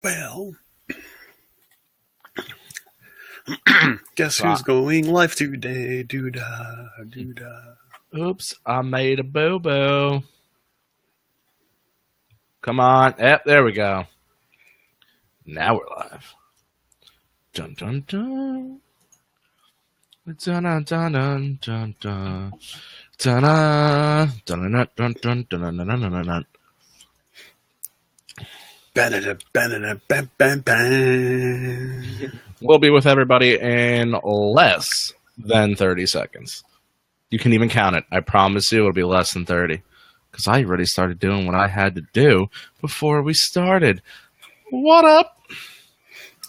Well, guess who's going live today? Doo-dah, doo-dah. Oops, I made a boo-boo. Come on. Yep, there we go. Now we're live. Dun dun dun. Dun dun dun dun dun dun. Dun dun dun dun dun dun dun dun. We'll be with everybody in less than 30 seconds. You can even count it. I promise you it'll be less than 30. Because I already started doing what I had to do before we started. What up?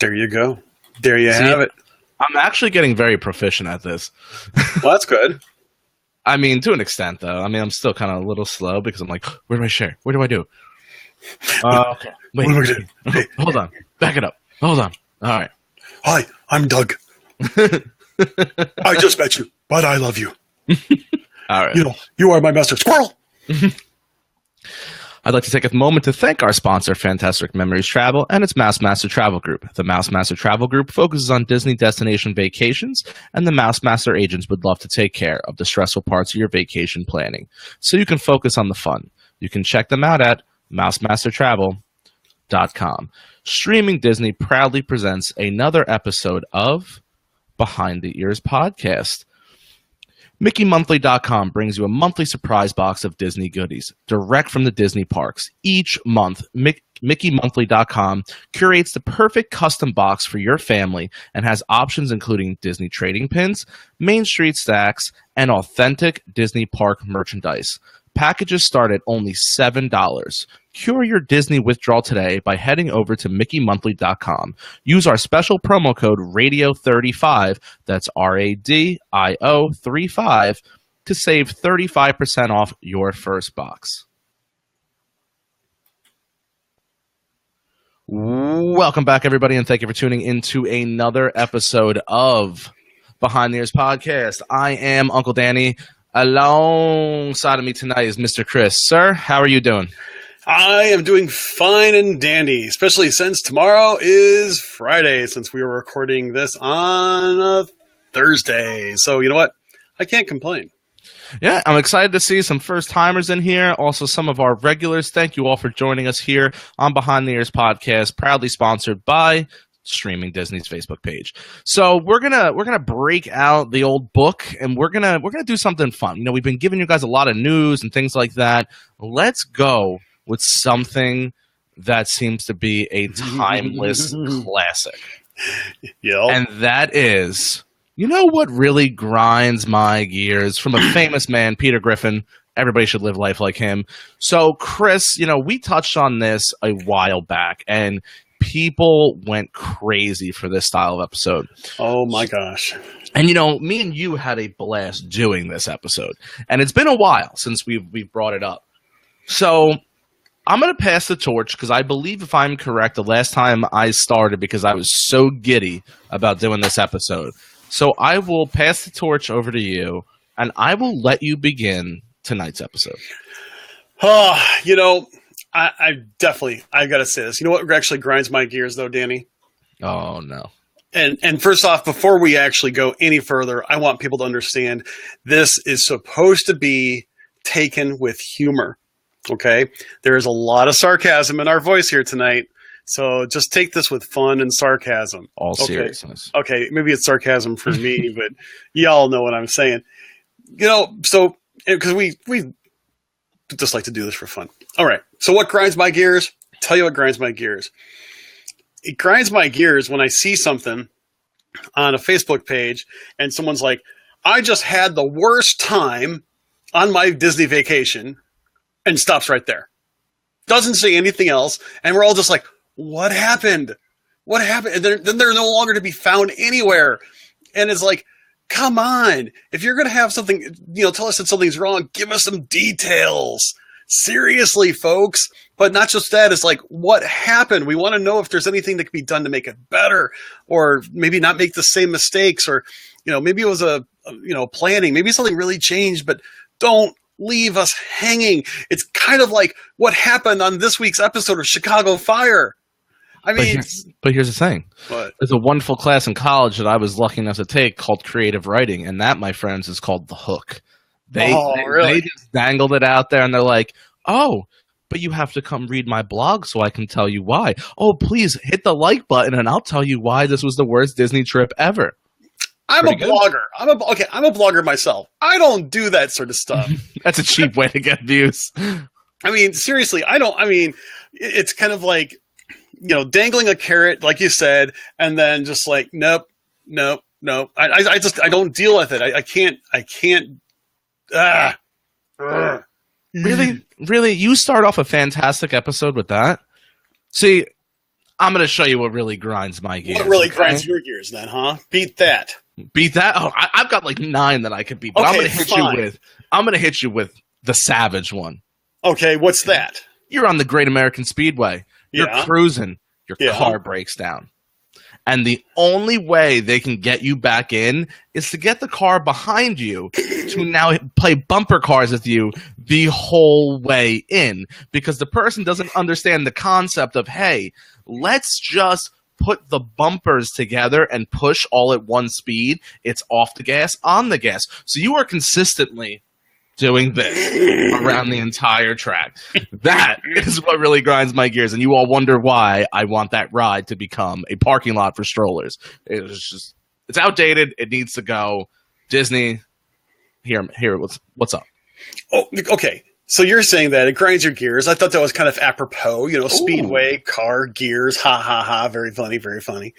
There you go. There you have it. I'm actually getting very proficient at this. Well, that's good. I mean, to an extent, though. I mean, I'm still kind of a little slow because I'm like, where do I share? What do I do? Okay. Wait. What do we do? Hey. Hold on. Back it up. Hold on. All right. Hi, I'm Doug. I just met you, but I love you. All right. You know, you are my master squirrel. I'd like to take a moment to thank our sponsor, Fantastic Memories Travel, and its Mouse Master Travel Group. The Mouse Master Travel Group focuses on Disney destination vacations, and the Mouse Master agents would love to take care of the stressful parts of your vacation planning, so you can focus on the fun. You can check them out at mousemastertravel.com. Streaming Disney proudly presents another episode of Behind the Ears Podcast. MickeyMonthly.com brings you a monthly surprise box of Disney goodies direct from the Disney parks. Each month, MickeyMonthly.com curates the perfect custom box for your family and has options including Disney trading pins, Main Street stacks, and authentic Disney park merchandise. Packages start at only $7. Cure your Disney withdrawal today by heading over to MickeyMonthly.com. Use our special promo code RADIO35, that's RADIO 35, to save 35% off your first box. Welcome back, everybody, and thank you for tuning into another episode of Behind the Ears Podcast. I am Uncle Danny. Alongside of me tonight is Mr. Chris. Sir, how are you doing? I am doing fine and dandy, especially since tomorrow is Friday, since we were recording this on a Thursday. So, you know what? I can't complain. Yeah, I'm excited to see some first-timers in here, also some of our regulars. Thank you all for joining us here on Behind the Ears Podcast, proudly sponsored by Streaming Disney's Facebook page. So we're gonna break out the old book and we're gonna do something fun. You know, we've been giving you guys a lot of news and things like that. Let's go with something that seems to be a timeless classic. Yeah. And that is, you know what really grinds my gears? From a famous man, Peter Griffin. Everybody should live life like him. So Chris, you know, we touched on this a while back and people went crazy for this style of episode. Oh my gosh. And you know, me and you had a blast doing this episode. And it's been a while since we've brought it up. So I'm going to pass the torch because I believe, if I'm correct, the last time I started because I was so giddy about doing this episode. So I will pass the torch over to you and I will let you begin tonight's episode. You know, I got to say this. You know what actually grinds my gears, though, Danny? Oh, no. And first off, before we actually go any further, I want people to understand this is supposed to be taken with humor, okay? There is a lot of sarcasm in our voice here tonight, so just take this with fun and sarcasm. All seriousness. Okay, maybe it's sarcasm for me, but y'all know what I'm saying. You know, so, because we just like to do this for fun. All right. So what grinds my gears? Tell you what grinds my gears. It grinds my gears when I see something on a Facebook page and someone's like, I just had the worst time on my Disney vacation, and stops right there. Doesn't say anything else. And we're all just like, what happened? What happened? And then they're no longer to be found anywhere. And it's like, come on. If you're going to have something, you know, tell us that something's wrong, give us some details. Seriously, folks. But not just that, it's like, what happened? We want to know if there's anything that can be done to make it better, or maybe not make the same mistakes, or, you know, maybe it was planning. Maybe something really changed, but don't leave us hanging. It's kind of like what happened on this week's episode of Chicago Fire. I mean, but here's the thing. what? There's a wonderful class in college that I was lucky enough to take called creative writing, and that, my friends, is called The Hook. Really? They just dangled it out there, and they're like, oh, but you have to come read my blog so I can tell you why. Oh, please hit the like button, and I'll tell you why this was the worst Disney trip ever. I'm a blogger. I'm a blogger myself. I don't do that sort of stuff. That's a cheap way to get views. I mean, seriously, it's kind of like, dangling a carrot, like you said, and then just like, nope. I don't deal with it. I can't. Really, you start off a fantastic episode with that. See, I'm going to show you what really grinds my gears. What really grinds your gears then, huh? Beat that. Beat that? Oh, I've got like 9 that I could beat. But I'm going to hit you with the savage one. Okay, what's that? You're on the Great American Speedway. You're cruising. Your car breaks down. And the only way they can get you back in is to get the car behind you to now play bumper cars with you the whole way in. Because the person doesn't understand the concept of, hey, let's just put the bumpers together and push all at one speed. It's off the gas, on the gas. So you are consistently doing this around the entire track. That is what really grinds my gears. And you all wonder why I want that ride to become a parking lot for strollers. It's outdated. It needs to go. Disney, here, what's up? Oh, okay. So you're saying that it grinds your gears. I thought that was kind of apropos, Speedway, car, gears, ha, ha, ha. Very funny, very funny.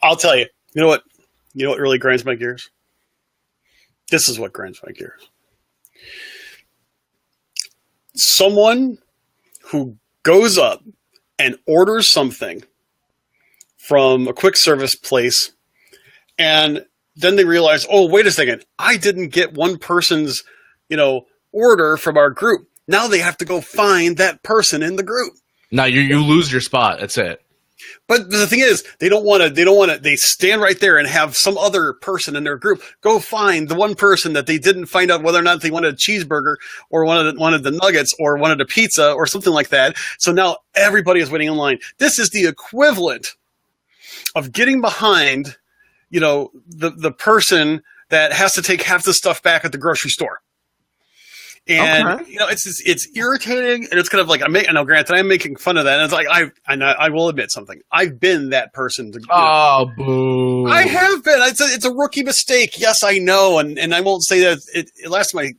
I'll tell you, you know what really grinds my gears? This is what grinds my gears. Someone who goes up and orders something from a quick service place, and then they realize, oh, wait a second, I didn't get one person's, order from our group. Now they have to go find that person in the group. Now you lose your spot. That's it. But the thing is, they don't want to, they stand right there and have some other person in their group go find the one person that they didn't find out whether or not they wanted a cheeseburger or wanted the nuggets or wanted a pizza or something like that. So now everybody is waiting in line. This is the equivalent of getting behind, the person that has to take half the stuff back at the grocery store. And it's irritating, and it's kind of like granted, I'm making fun of that. And it's like I will admit something. I've been that person. Boo! I have been. It's a rookie mistake. Yes, I know, and I won't say that. Last time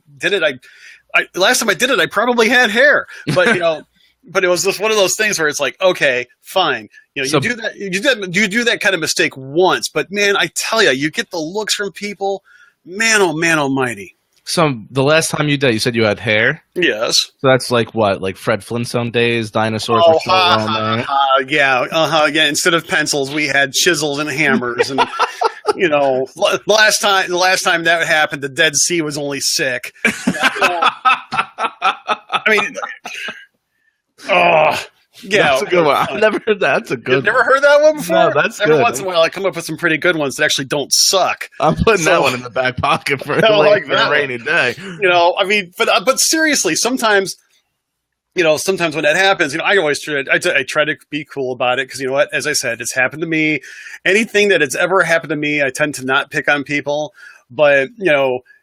I did it, I probably had hair, but but it was just one of those things where it's like, okay, fine, you do that kind of mistake once, but man, I tell you get the looks from people, man, almighty. So the last time you did, you said you had hair? Yes. So that's like what? Like Fred Flintstone days? Dinosaurs were still around there? Yeah. Yeah. Instead of pencils, we had chisels and hammers. And, the last time that happened, the Dead Sea was only sick. I mean, yeah. That's a good one. I've never heard that. That's a good one. Never heard that one before? No, that's Every good. once in a while, I come up with some pretty good ones that actually don't suck. I'm putting that one in the back pocket for a rainy day. But seriously, sometimes when that happens, I always try to be cool about it because you know what? As I said, it's happened to me. Anything that it's ever happened to me, I tend to not pick on people. But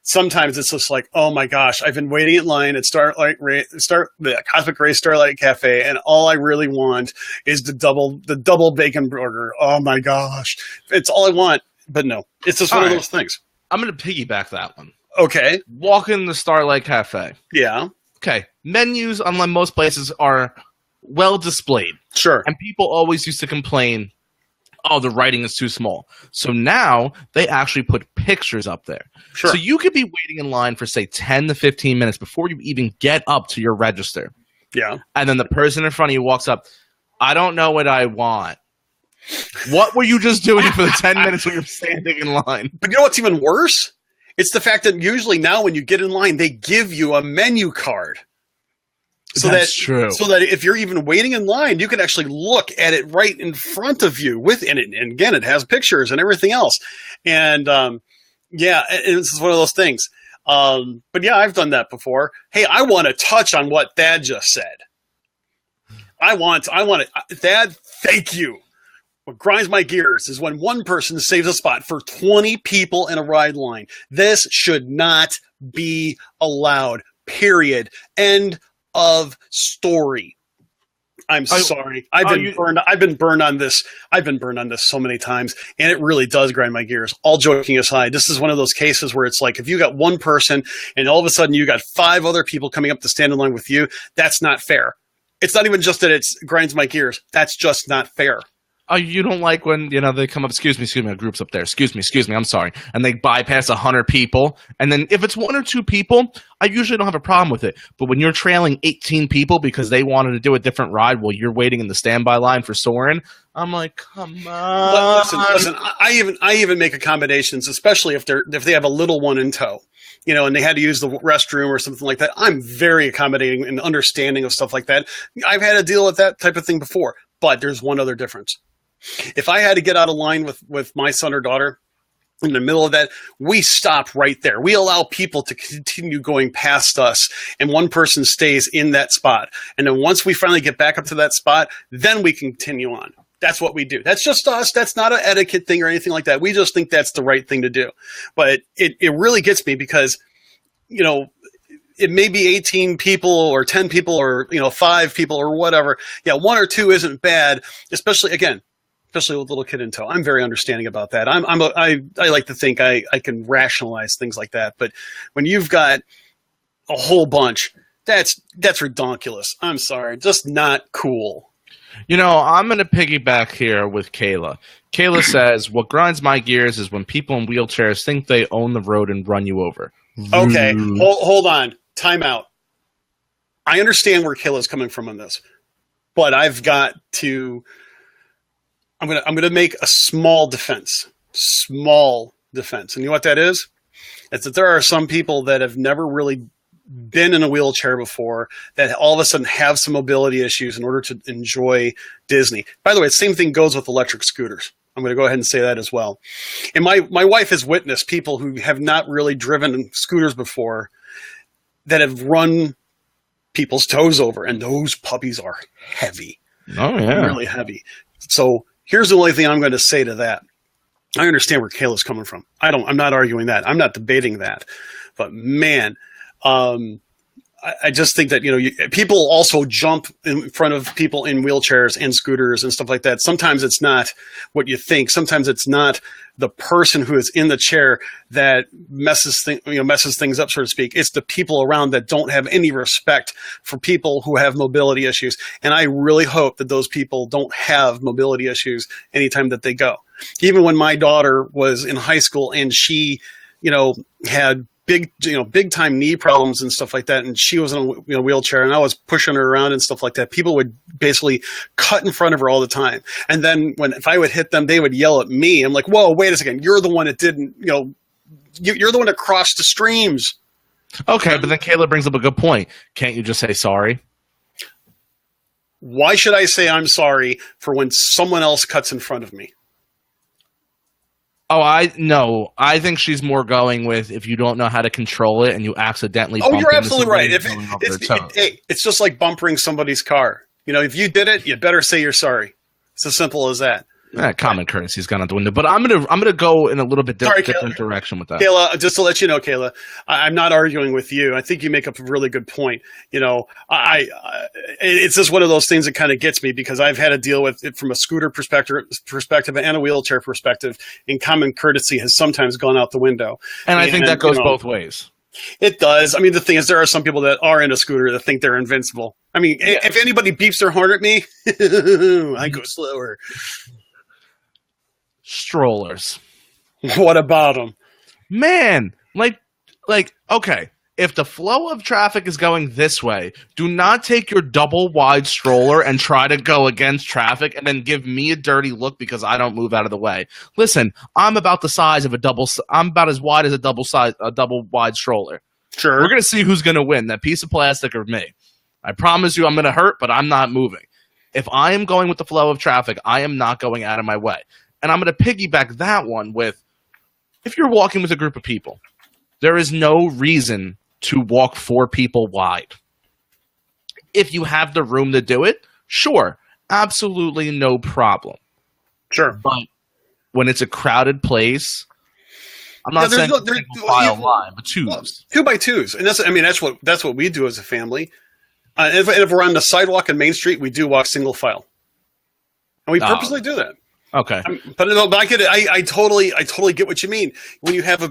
sometimes it's just like, oh my gosh, I've been waiting in line at the Cosmic Ray Starlight Cafe, and all I really want is the double bacon burger. Oh my gosh, it's all I want. But no, it's just one of those things. I'm going to piggyback that one. Okay, walk in the Starlight Cafe. Yeah. Okay, menus, unlike most places, are well displayed. Sure. And people always used to complain, oh, the writing is too small. So now they actually put pictures up there. Sure. So you could be waiting in line for, say, 10 to 15 minutes before you even get up to your register. Yeah. And then the person in front of you walks up, I don't know what I want. What were you just doing for the 10 minutes when you're standing in line? But you know what's even worse? It's the fact that usually now when you get in line, they give you a menu card. That's true. So that if you're even waiting in line, you can actually look at it right in front of you and again, it has pictures and everything else. And this is one of those things. But yeah, I've done that before. Hey, I want to touch on what Thad just said. I want it. Dad, thank you. What grinds my gears is when one person saves a spot for 20 people in a ride line. This should not be allowed. Period. End of story. I'm sorry. I've been burned on this. I've been burned on this so many times, and it really does grind my gears. All joking aside, this is one of those cases where it's like if you got one person and all of a sudden you got 5 other people coming up to stand in line with you, that's not fair. It's not even just that it grinds my gears. That's just not fair. Oh, you don't like when, they come up, excuse me, a group's up there, excuse me, I'm sorry. And they bypass 100 people. And then if it's 1 or 2 people, I usually don't have a problem with it. But when you're trailing 18 people because they wanted to do a different ride while you're waiting in the standby line for Soarin', I'm like, come on. Listen, I even make accommodations, especially if they have a little one in tow. And they had to use the restroom or something like that. I'm very accommodating and understanding of stuff like that. I've had to deal with that type of thing before. But there's one other difference. If I had to get out of line with my son or daughter in the middle of that, we stop right there. We allow people to continue going past us, and one person stays in that spot. And then once we finally get back up to that spot, then we continue on. That's what we do. That's just us. That's not an etiquette thing or anything like that. We just think that's the right thing to do. But it really gets me because, it may be 18 people or 10 people or, 5 people or whatever. Yeah, 1 or 2 isn't bad, especially with a little kid in tow. I'm very understanding about that. I like to think I can rationalize things like that. But when you've got a whole bunch, that's ridiculous. I'm sorry. Just not cool. I'm going to piggyback here with Kayla. Kayla says, what grinds my gears is when people in wheelchairs think they own the road and run you over. Okay, hold on. Time out. I understand where Kayla's coming from on this, but I've got to... I'm gonna make a small defense. Small defense. And you know what that is? It's that there are some people that have never really been in a wheelchair before that all of a sudden have some mobility issues in order to enjoy Disney. By the way, the same thing goes with electric scooters. I'm going to go ahead and say that as well. And my wife has witnessed people who have not really driven scooters before that have run people's toes over, and those puppies are heavy. Oh, yeah. Really heavy. So here's the only thing I'm going to say to that. I understand where Kayla's coming from. I'm not arguing that. I'm not debating that. But man, I just think that, people also jump in front of people in wheelchairs and scooters and stuff like that. Sometimes it's not what you think. Sometimes it's not the person who is in the chair that messes things up, so to speak. It's the people around that don't have any respect for people who have mobility issues. And I really hope that those people don't have mobility issues anytime that they go. Even when my daughter was in high school and she, had big time knee problems and stuff like that, and she was in a wheelchair, and I was pushing her around and stuff like that. People would basically cut in front of her all the time, and then if I would hit them, they would yell at me. I'm like, "Whoa, wait a second! You're the one that didn't, you're the one that crossed the streams." Okay, but then Kayla brings up a good point. Can't you just say sorry? Why should I say I'm sorry for when someone else cuts in front of me? Oh, I think she's more going with if you don't know how to control it and you accidentally. Oh, you're absolutely right. It's just like bumpering somebody's car. If you did it, you better say you're sorry. It's as simple as that. Common courtesy's gone out the window, but I'm gonna go in a little bit different direction with that. Kayla, just to let you know, Kayla, I'm not arguing with you. I think you make up a really good point. It's just one of those things that kind of gets me because I've had to deal with it from a scooter perspective and a wheelchair perspective, and common courtesy has sometimes gone out the window. And I think that goes both ways. It does. I mean, the thing is, there are some people that are in a scooter that think they're invincible. I mean, if anybody beeps their horn at me, I go slower. Strollers. What about them? Man, okay. If the flow of traffic is going this way, do not take your double wide stroller and try to go against traffic and then give me a dirty look because I don't move out of the way. Listen, I'm about as wide as a double wide stroller. Sure. We're going to see who's going to win, that piece of plastic or me. I promise you I'm going to hurt, but I'm not moving. If I am going with the flow of traffic, I am not going out of my way. And I'm going to piggyback that one with, if you're walking with a group of people, there is no reason to walk 4 people wide. If you have the room to do it, Sure, absolutely no problem. Sure. But when it's a crowded place, I'm not saying single file line, but twos. Well, 2x2s, and that's what we do as a family. If we're on the sidewalk in Main Street, we do walk single file, and we purposely do that. Okay, but I get it. I totally get what you mean. When you have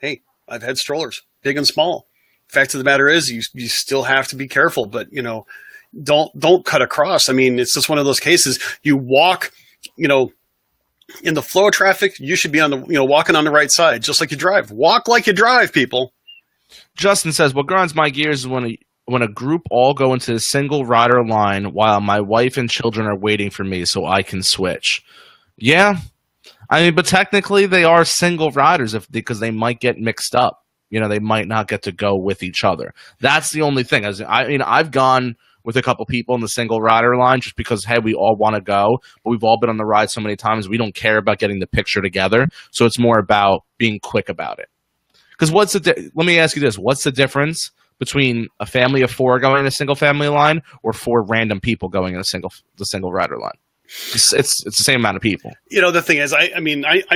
I've had strollers, big and small. Fact of the matter is, you still have to be careful, but don't cut across. I mean, it's just one of those cases. You walk, in the flow of traffic, you should be on the walking on the right side, just like you drive. Walk like you drive, people. Justin says, what grinds my gears is when a group all go into a single rider line while my wife and children are waiting for me so I can switch. Yeah. I mean, but technically they are single riders because they might get mixed up. They might not get to go with each other. That's the only thing. I've gone with a couple people in the single rider line just because, hey, we all want to go, but we've all been on the ride so many times we don't care about getting the picture together. So it's more about being quick about it. Because let me ask you this: what's the difference between a family of 4 going in a single family line or 4 random people going in the single rider line? It's the same amount of people. The thing is, I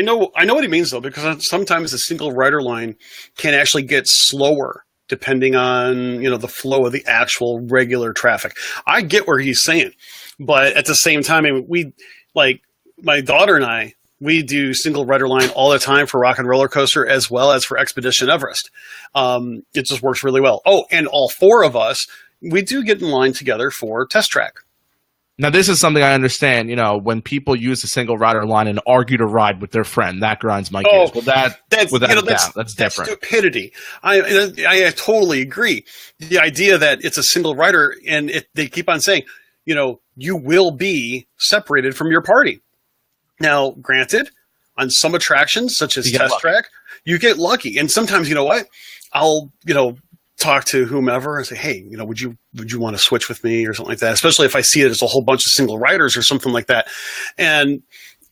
know what he means though, because sometimes the single rider line can actually get slower depending on the flow of the actual regular traffic. I get where he's saying, but at the same time, we like my daughter and I. We do single rider line all the time for Rock and Roller Coaster as well as for Expedition Everest. It just works really well. Oh, and all 4 of us, we do get in line together for Test Track. Now, this is something I understand. When people use the single rider line and argue to ride with their friend, that grinds my gears. Well, that's different. That's stupidity. I totally agree. The idea that it's a single rider and they keep on saying, you will be separated from your party. Now, granted, on some attractions such as Test Track, you get lucky, and sometimes I'll talk to whomever and say, hey, would you want to switch with me or something like that? Especially if I see it as a whole bunch of single riders or something like that, and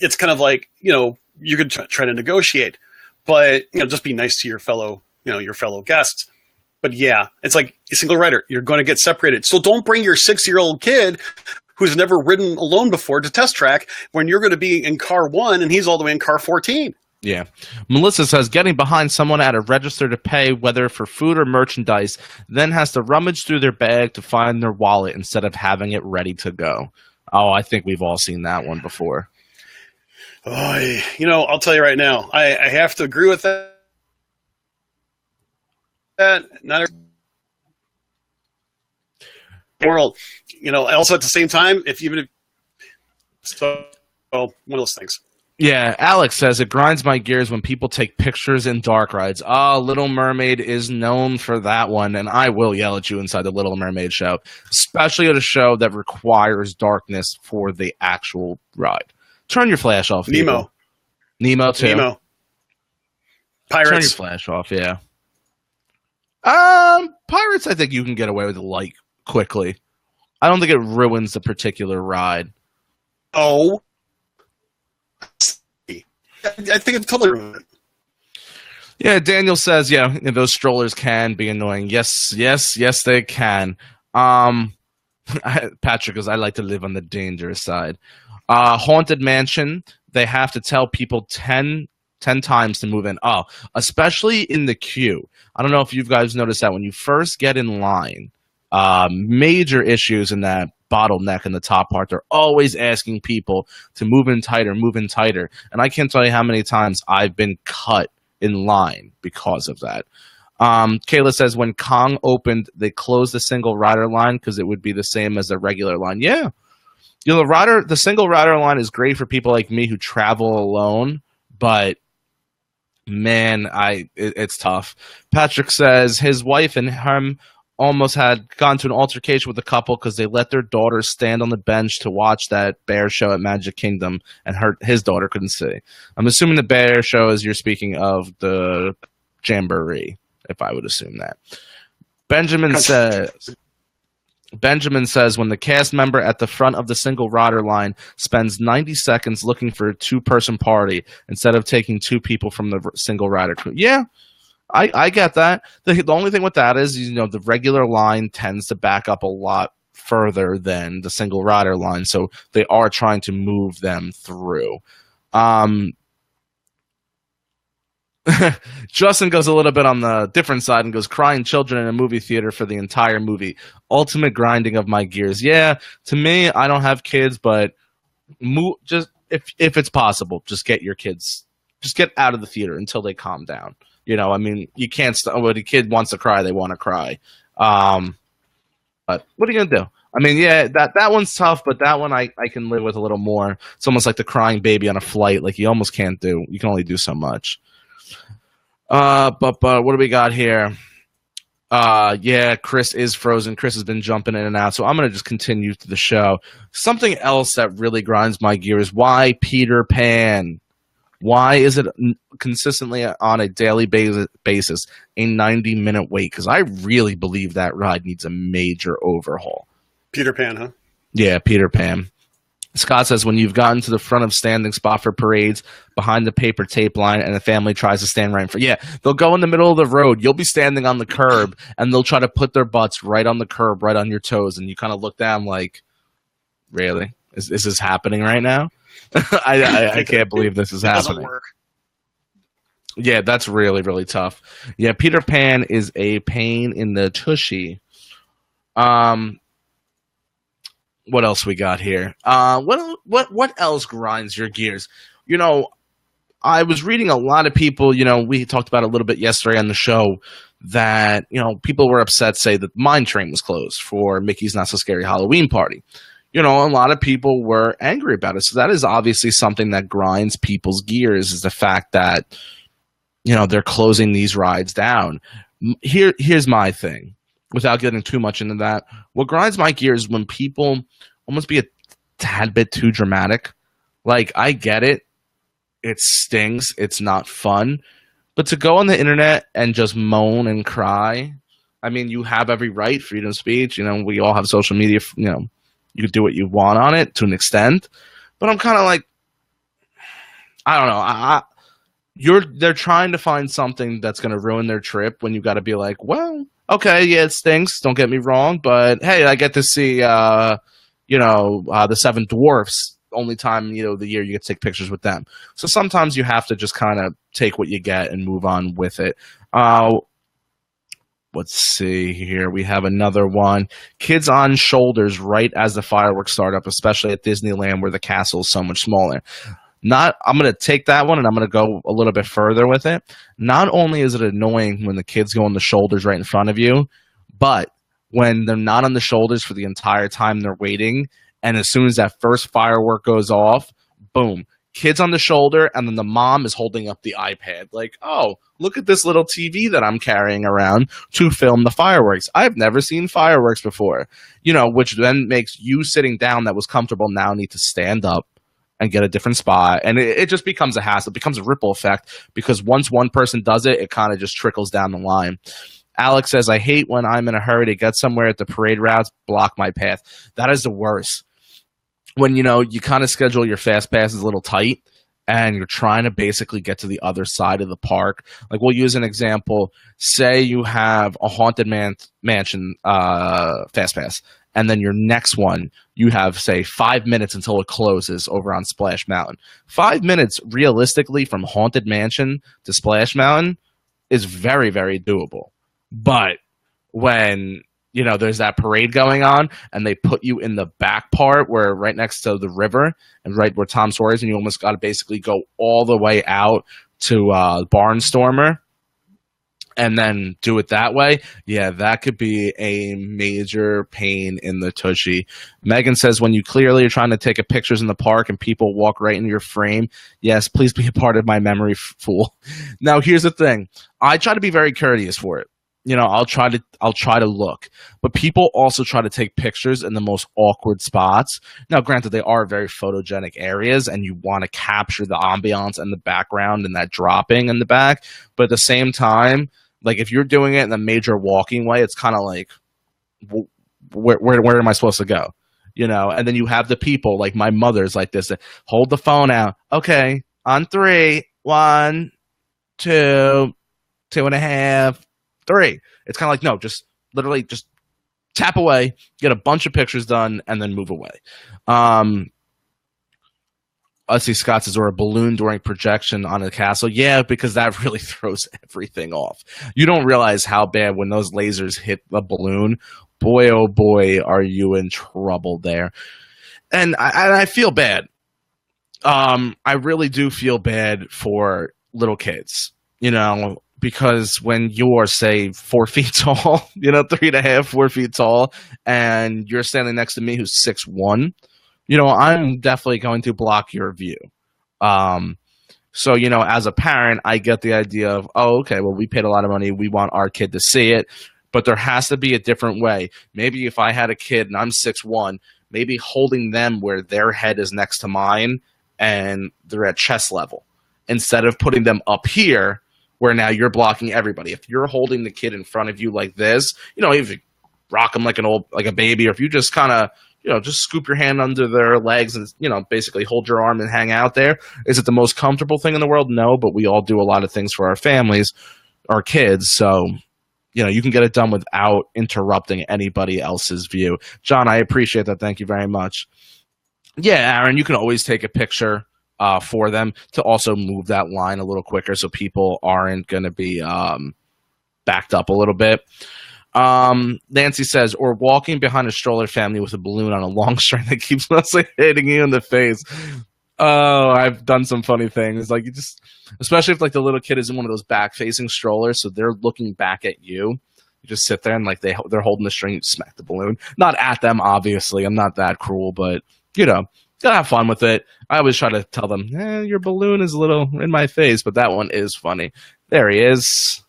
it's kind of like you could try to negotiate, but just be nice to your fellow guests. But yeah, it's like a single rider, you're going to get separated. So don't bring your 6-year-old kid who's never ridden alone before to Test Track when you're going to be in car 1 and he's all the way in car 14. Yeah. Melissa says, getting behind someone at a register to pay, whether for food or merchandise, then has to rummage through their bag to find their wallet instead of having it ready to go. Oh, I think we've all seen that one before. Oh, I'll tell you right now, I have to agree with that. Not world, also at the same time, one of those things. Yeah, Alex says it grinds my gears when people take pictures in dark rides. Little Mermaid is known for that one, and I will yell at you inside the Little Mermaid show, especially at a show that requires darkness for the actual ride. Turn your flash off. Nemo too. Nemo. Pirates. Turn your flash off. Yeah. Pirates, I think you can get away with light quickly. I don't think it ruins the particular ride. Oh. I think it totally ruined it. Yeah, Daniel says, those strollers can be annoying. Yes, they can. Patrick goes, I like to live on the dangerous side. Haunted Mansion, they have to tell people 10 times to move in. Oh, especially in the queue. I don't know if you guys noticed that when you first get in line, major issues in that bottleneck in the top part. They're always asking people to move in tighter. And I can't tell you how many times I've been cut in line because of that. Kayla says when Kong opened, they closed the single rider line because it would be the same as the regular line. Yeah. The single rider line is great for people like me who travel alone, but man, it's tough. Patrick says his wife and him almost had gone to an altercation with a couple because they let their daughter stand on the bench to watch that bear show at Magic Kingdom, and his daughter couldn't see. I'm assuming the bear show is you're speaking of the Jamboree, if I would assume that. Benjamin says when the cast member at the front of the single rider line spends 90 seconds looking for a 2-person party instead of taking 2 people from the single rider crew. Yeah, I get that. The only thing with that is, the regular line tends to back up a lot further than the single rider line, so they are trying to move them through. Justin goes a little bit on the different side and goes, crying children in a movie theater for the entire movie. Ultimate grinding of my gears. Yeah, to me, I don't have kids, but just if it's possible, just get your kids, just get out of the theater until they calm down. You know, I mean, you can't when a kid wants to cry, they want to cry. But what are you gonna do? I mean, yeah, that one's tough, but that one I can live with a little more. It's almost like the crying baby on a flight. Like you almost can't do. You can only do so much. But what do we got here? Yeah, Chris is frozen. Chris has been jumping in and out, so I'm going to just continue to the show. Something else that really grinds my gears, why Peter Pan? Why is it consistently on a daily basis a 90-minute wait? Because I really believe that ride needs a major overhaul. Peter Pan, huh? Yeah, Peter Pan. Scott says, when you've gotten to the front of standing spot for parades, behind the paper tape line, and the family tries to stand right in front. Yeah, they'll go in the middle of the road. You'll be standing on the curb, and they'll try to put their butts right on the curb, right on your toes, and you kind of look down like, really? Is this happening right now? I can't believe this is happening. Doesn't work. Yeah, that's really, really tough. Yeah, Peter Pan is a pain in the tushy. What else we got here? What else grinds your gears? You know, I was reading a lot of people, you know, we talked about it a little bit yesterday on the show that, you know, people were upset, say that Mine Train was closed for Mickey's Not So Scary Halloween Party. You know, a lot of people were angry about it. So that is obviously something that grinds people's gears, is the fact that, you know, they're closing these rides down. Here's my thing. Without getting too much into that, what grinds my gears is when people almost be a tad bit too dramatic. Like, I get it. It stings. It's not fun. But to go on the internet and just moan and cry, I mean, you have every right, freedom of speech. You know, we all have social media. You know, you can do what you want on it to an extent. But I'm kind of like, I don't know. They're trying to find something that's going to ruin their trip when you got to be like, well, okay, yeah, it stinks. Don't get me wrong, but hey, I get to see, the Seven Dwarfs. Only time, you know, the year you get to take pictures with them. So sometimes you have to just kind of take what you get and move on with it. Let's see here. We have another one. Kids on shoulders right as the fireworks start up, especially at Disneyland where the castle is so much smaller. I'm going to take that one and I'm going to go a little bit further with it. Not only is it annoying when the kids go on the shoulders right in front of you, but when they're not on the shoulders for the entire time they're waiting, and as soon as that first firework goes off, boom, kids on the shoulder, and then the mom is holding up the iPad. Like, oh, look at this little TV that I'm carrying around to film the fireworks. I've never seen fireworks before. You know, which then makes you sitting down that was comfortable now need to stand up and get a different spot. And it just becomes a hassle. It becomes a ripple effect, because once one person does it, it kind of just trickles down the line. Alex says, I hate when I'm in a hurry to get somewhere at the parade routes, block my path. That is the worst. When, you know, you kind of schedule your fast passes a little tight and you're trying to basically get to the other side of the park. Like, we'll use an example. Say you have a Haunted Mansion fast pass, and then your next one, you have, say, 5 minutes until it closes over on Splash Mountain. 5 minutes, realistically, from Haunted Mansion to Splash Mountain is very, very doable. But when, you know, there's that parade going on and they put you in the back part where right next to the river and right where Tom Sawyer's, and you almost got to basically go all the way out to Barnstormer and then do it that way, yeah, that could be a major pain in the tushy. Megan says, when you clearly are trying to take pictures in the park and people walk right into your frame, yes, please be a part of my memory, fool. Now, here's the thing. I try to be very courteous for it. You know, I'll try to look, but people also try to take pictures in the most awkward spots. Now, granted, they are very photogenic areas and you want to capture the ambiance and the background and that dropping in the back. But at the same time, like, if you're doing it in a major walking way, it's kind of like, where am I supposed to go? You know, and then you have the people, like my mother's like this, that hold the phone out. Okay, on 3, 1, 2, 2.5, 3. It's kind of like, no, just literally just Tap away, get a bunch of pictures done, and then move away. Let's see, Scott says, or a balloon during projection on a castle. Yeah, because that really throws everything off. You don't realize how bad when those lasers hit the balloon. Boy, oh boy, are you in trouble there. And I feel bad. I really do feel bad for little kids, because when you're, say, 4 feet tall, 3.5, 4 feet tall, and you're standing next to me who's 6'1", I'm definitely going to block your view. So, as a parent, I get the idea of, oh, okay, well, we paid a lot of money. We want our kid to see it. But there has to be a different way. Maybe if I had a kid and I'm 6'1", maybe holding them where their head is next to mine and they're at chest level, instead of putting them up here where now you're blocking everybody. If you're holding the kid in front of you like this, if you rock them like a baby, or if you just kind of, just scoop your hand under their legs and, basically hold your arm and hang out there. Is it the most comfortable thing in the world? No, but we all do a lot of things for our families, our kids. So, you can get it done without interrupting anybody else's view. John, I appreciate that. Thank you very much. Yeah, Aaron, you can always take a picture for them to also move that line a little quicker so people aren't going to be backed up a little bit. Nancy says, or walking behind a stroller family with a balloon on a long string that keeps mostly hitting you in the face. Oh, I've done some funny things. Like, especially if like the little kid is in one of those back-facing strollers, so they're looking back at you. You just sit there and like they're holding the string, you smack the balloon. Not at them, obviously. I'm not that cruel, but gotta have fun with it. I always try to tell them, your balloon is a little in my face, but that one is funny. There he is.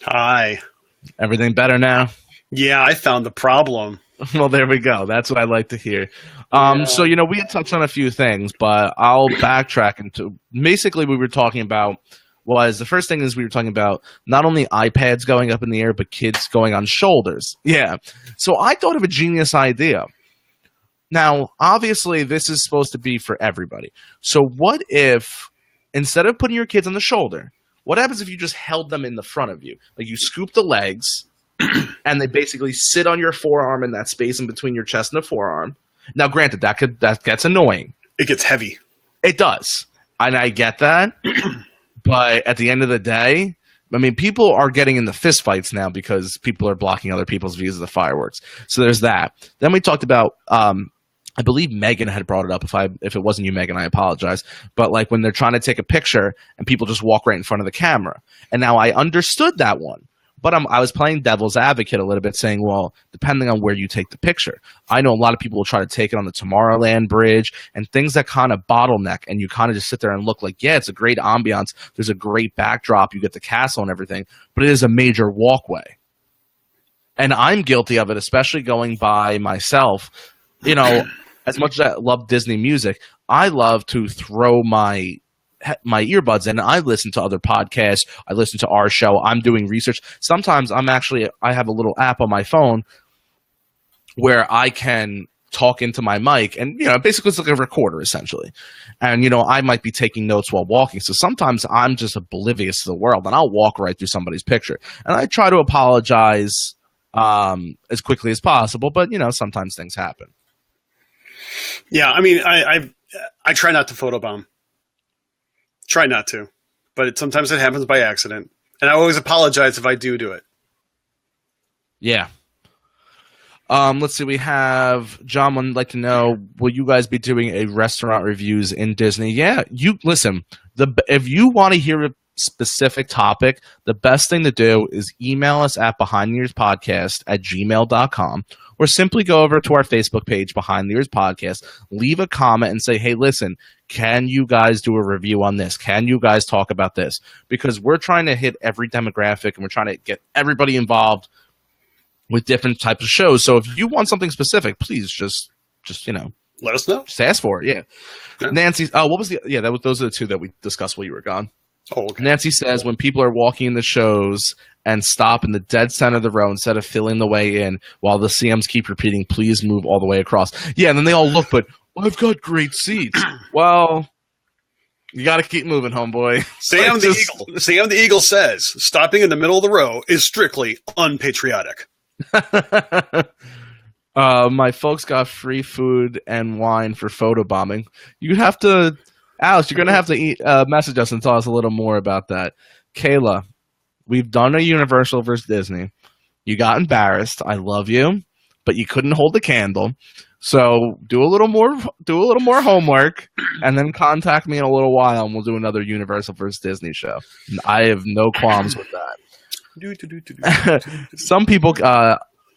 Hi. Everything better now? Yeah, I found the problem. Well, there we go. That's what I like to hear. So, we had touched on a few things, but I'll backtrack into basically what we were talking about was the first thing is we were talking about not only iPads going up in the air, but kids going on shoulders. Yeah. So I thought of a genius idea. Now, obviously, this is supposed to be for everybody. So what if, instead of putting your kids on the shoulder, what happens if you just held them in the front of you? Like you scoop the legs, and they basically sit on your forearm in that space in between your chest and the forearm. Now, granted, that gets annoying. It gets heavy. It does. And I get that. But at the end of the day, I mean, people are getting into fistfights now because people are blocking other people's views of the fireworks. So there's that. Then we talked about, I believe Megan had brought it up. If it wasn't you, Megan, I apologize. But like when they're trying to take a picture and people just walk right in front of the camera. And now I understood that one. But I was playing devil's advocate a little bit, saying, well, depending on where you take the picture. I know a lot of people will try to take it on the Tomorrowland Bridge and things that kind of bottleneck, and you kind of just sit there and look like, yeah, it's a great ambiance. There's a great backdrop. You get the castle and everything, but it is a major walkway. And I'm guilty of it, especially going by myself. As much as I love Disney music, I love to throw my earbuds in. I listen to other podcasts. I listen to our show. I'm doing research. Sometimes I have a little app on my phone where I can talk into my mic and, basically it's like a recorder essentially. And, I might be taking notes while walking. So sometimes I'm just oblivious to the world and I'll walk right through somebody's picture. And I try to apologize as quickly as possible, but, sometimes things happen. Yeah, I mean, I try not to photobomb. Try not to, but sometimes it happens by accident, and I always apologize if I do it. Yeah. Let's see. We have John would like to know: will you guys be doing a restaurant reviews in Disney? Yeah. You listen. If you want to hear a specific topic, the best thing to do is email us at behindthearspodcast@gmail.com. Or simply go over to our Facebook page, Behind the Ears Podcast, leave a comment and say, hey, listen, can you guys do a review on this? Can you guys talk about this? Because we're trying to hit every demographic and we're trying to get everybody involved with different types of shows. So if you want something specific, please just let us know. Just ask for it. Yeah. Nancy, what was those are the two that we discussed while you were gone. Oh, okay. Nancy says when people are walking in the shows and stop in the dead center of the row instead of filling the way in while the CMs keep repeating, please move all the way across. Yeah, and then they all look, but I've got great seats. Well, you got to keep moving, homeboy. Sam the Eagle says stopping in the middle of the row is strictly unpatriotic. My folks got free food and wine for photobombing. You have to, Alex. You're gonna have to message us and tell us a little more about that. Kayla, we've done a Universal versus Disney. You got embarrassed. I love you, but you couldn't hold the candle. So do a little more homework, and then contact me in a little while, and we'll do another Universal versus Disney show. I have no qualms with that. Some people,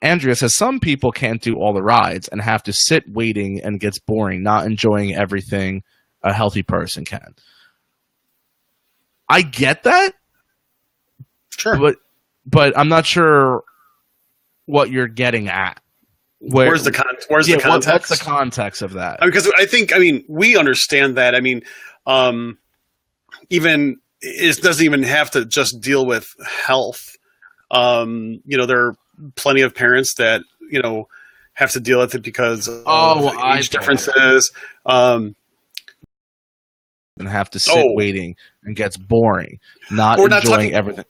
Andrea says, some people can't do all the rides and have to sit waiting and gets boring, not enjoying everything a healthy person can. I get that, Sure, but I'm not sure what you're getting at. Where's the context? What's the context of that? Because I mean, we understand that. I mean, even it doesn't even have to just deal with health. There are plenty of parents that have to deal with it because of age differences. And have to sit waiting and gets boring, not enjoying everything.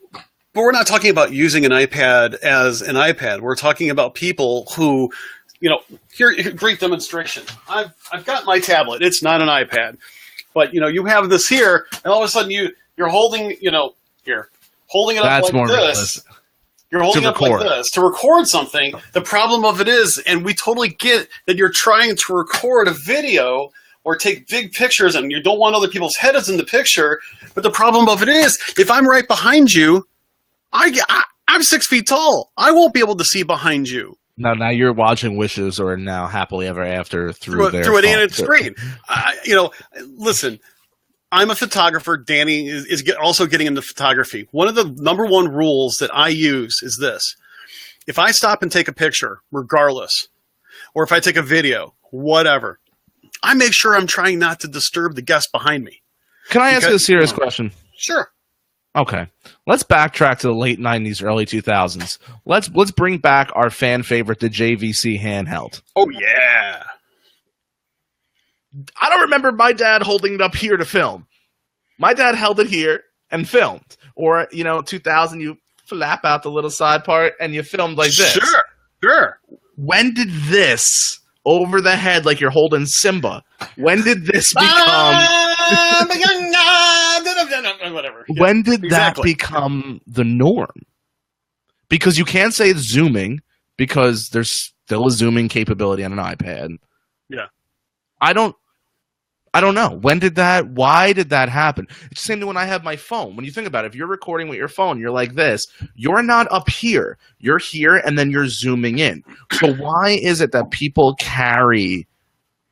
But we're not talking about using an iPad as an iPad. We're talking about people who, here, great demonstration. I've got my tablet. It's not an iPad, but you have this here, and all of a sudden you're holding, holding it up like this. Realistic. You're holding it up like this to record something. The problem of it is, and we totally get that you're trying to record a video or take big pictures, and you don't want other people's heads in the picture. But the problem of it is, if I'm right behind you, I'm 6 feet tall. I won't be able to see behind you. Now you're watching Wishes or now Happily Ever After through an animated screen. Listen, I'm a photographer. Danny is also getting into photography. One of the number one rules that I use is this. If I stop and take a picture, regardless, or if I take a video, whatever, I make sure I'm trying not to disturb the guest behind me. Can I ask you a serious question? Sure. Okay, let's backtrack to the late 90s, early 2000s. Let's bring back our fan favorite, the JVC handheld. Oh, yeah. I don't remember my dad holding it up here to film. My dad held it here and filmed. Or, 2000, you flap out the little side part and you filmed like this. Sure. When did this, over the head like you're holding Simba, when did this become... Whatever. When did that become the norm? Because you can't say it's zooming because there's still a zooming capability on an iPad. Yeah. I don't know. Why did that happen? It's the same thing when I have my phone. When you think about it, if you're recording with your phone, you're like this. You're not up here. You're here and then you're zooming in. So why is it that people carry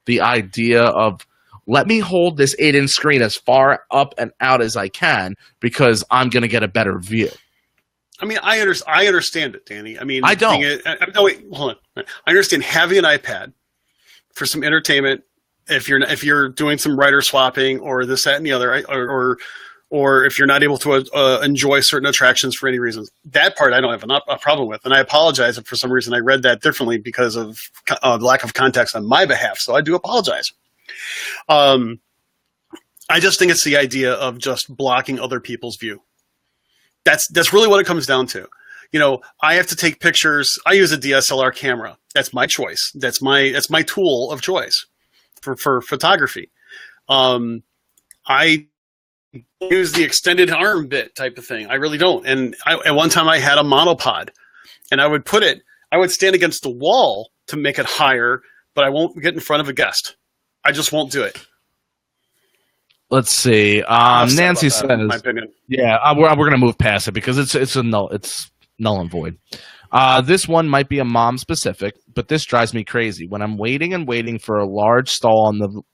the idea of, let me hold this 8-inch screen as far up and out as I can because I'm going to get a better view? I mean, I understand it, Danny. I mean, I don't. No, wait, hold on. I understand having an iPad for some entertainment. If you're doing some writer swapping or this, that, and the other, or if you're not able to enjoy certain attractions for any reasons, that part I don't have a problem with. And I apologize if for some reason I read that differently because of lack of context on my behalf. So I do apologize. I just think it's the idea of just blocking other people's view. That's really what it comes down to. I have to take pictures. I use a DSLR camera. That's my choice. That's my tool of choice for photography. I use the extended arm bit type of thing. I really don't. And at one time I had a monopod, and I would stand against the wall to make it higher, but I won't get in front of a guest. I just won't do it. Let's see. Nancy says, in my opinion. Yeah, we're going to move past it because it's null and void. This one might be a mom specific, but this drives me crazy. When I'm waiting for a large stall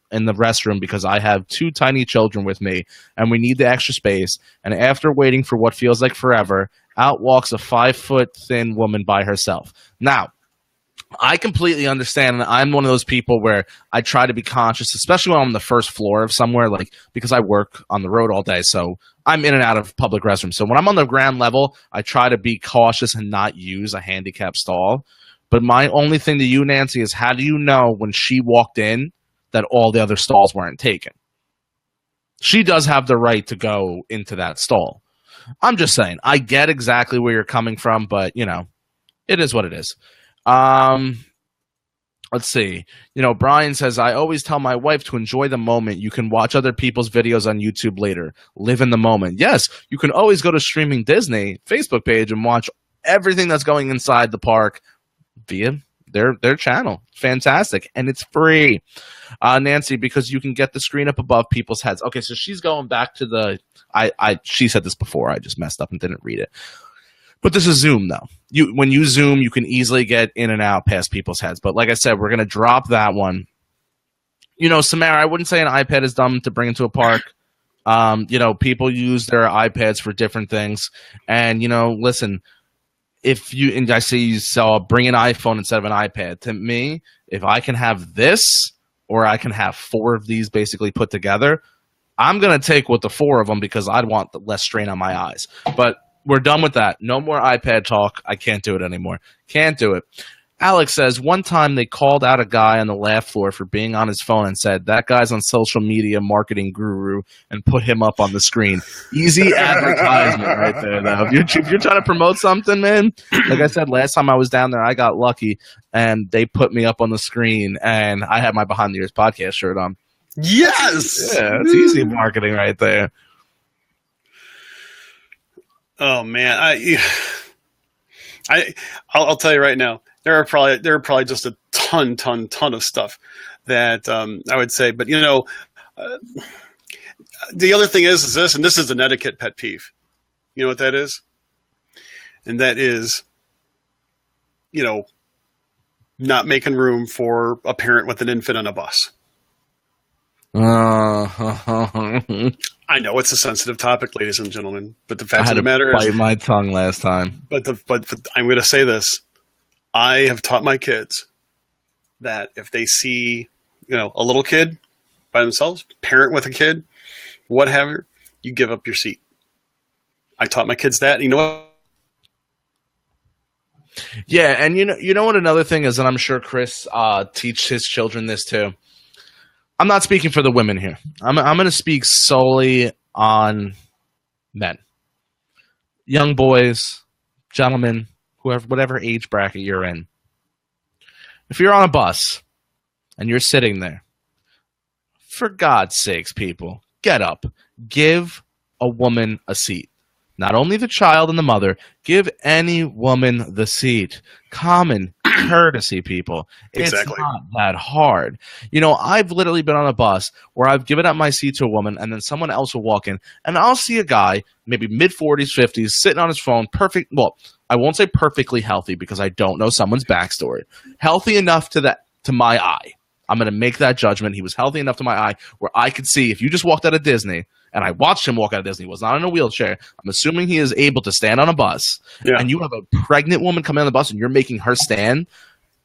in the restroom because I have 2 tiny children with me and we need the extra space, and after waiting for what feels like forever, out walks a 5-foot thin woman by herself. Now, I completely understand. I'm one of those people where I try to be conscious, especially when I'm on the first floor of somewhere, like because I work on the road all day, so I'm in and out of public restrooms. So when I'm on the ground level, I try to be cautious and not use a handicap stall. But my only thing to you, Nancy, is how do you know when she walked in that all the other stalls weren't taken? She does have the right to go into that stall. I'm just saying, I get exactly where you're coming from, but, It is what it is. Let's see. Brian says, I always tell my wife to enjoy the moment. You can watch other people's videos on YouTube later. Live in the moment. Yes, you can always go to Streaming Disney Facebook page and watch everything that's going inside the park via their channel. Fantastic. And it's free. Nancy, because you can get the screen up above people's heads. Okay, so she's going back to she said this before. I just messed up and didn't read it. But this is Zoom, though. When you Zoom, you can easily get in and out past people's heads. But like I said, we're going to drop that one. Samara, I wouldn't say an iPad is dumb to bring into a park. People use their iPads for different things. And, listen, and I see you saw bring an iPhone instead of an iPad. To me, if I can have this or I can have 4 of these basically put together, I'm going to take with the 4 of them because I'd want the less strain on my eyes. But we're done with that. No more iPad talk. I can't do it anymore. Can't do it. Alex says, one time they called out a guy on the laugh floor for being on his phone and said, that guy's on social media marketing guru, and put him up on the screen. Easy advertisement right there, though. If you're trying to promote something, man, like I said, last time I was down there, I got lucky, and they put me up on the screen, and I had my Behind the Ears podcast shirt on. Yes! Yeah, it's easy marketing right there. Oh man, I'll tell you right now. There are probably just a ton of stuff that I would say. But the other thing is this, and this is an etiquette pet peeve. You know what that is? And that is, not making room for a parent with an infant on a bus. I know it's a sensitive topic, ladies and gentlemen, but the fact of the matter is, I had to bite my tongue last time. But I'm going to say this: I have taught my kids that if they see, a little kid by themselves, parent with a kid, whatever, you give up your seat. I taught my kids that. You know what? Yeah, and you know what another thing is, and I'm sure Chris teaches his children this too. I'm not speaking for the women here. I'm going to speak solely on men. Young boys, gentlemen, whatever age bracket you're in. If you're on a bus and you're sitting there, for God's sakes, people, get up. Give a woman a seat. Not only the child and the mother, give any woman the seat. Common courtesy, people. Exactly. It's not that hard. I've literally been on a bus where I've given up my seat to a woman, and then someone else will walk in, and I'll see a guy, maybe mid-40s, 50s, sitting on his phone, I won't say perfectly healthy because I don't know someone's backstory. Healthy enough to my eye. I'm going to make that judgment. He was healthy enough to my eye where I could see if you just walked out of Disney, and I watched him walk out of Disney, was not in a wheelchair. I'm assuming he is able to stand on a bus, and you have a pregnant woman coming on the bus and you're making her stand.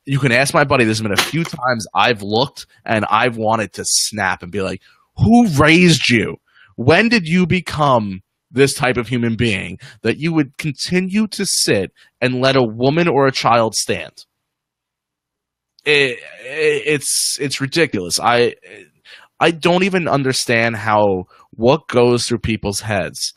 You can ask my buddy. There's been a few times I've looked and I've wanted to snap and be like, who raised you? When did you become this type of human being that you would continue to sit and let a woman or a child stand? It's ridiculous. I don't even understand what goes through people's heads.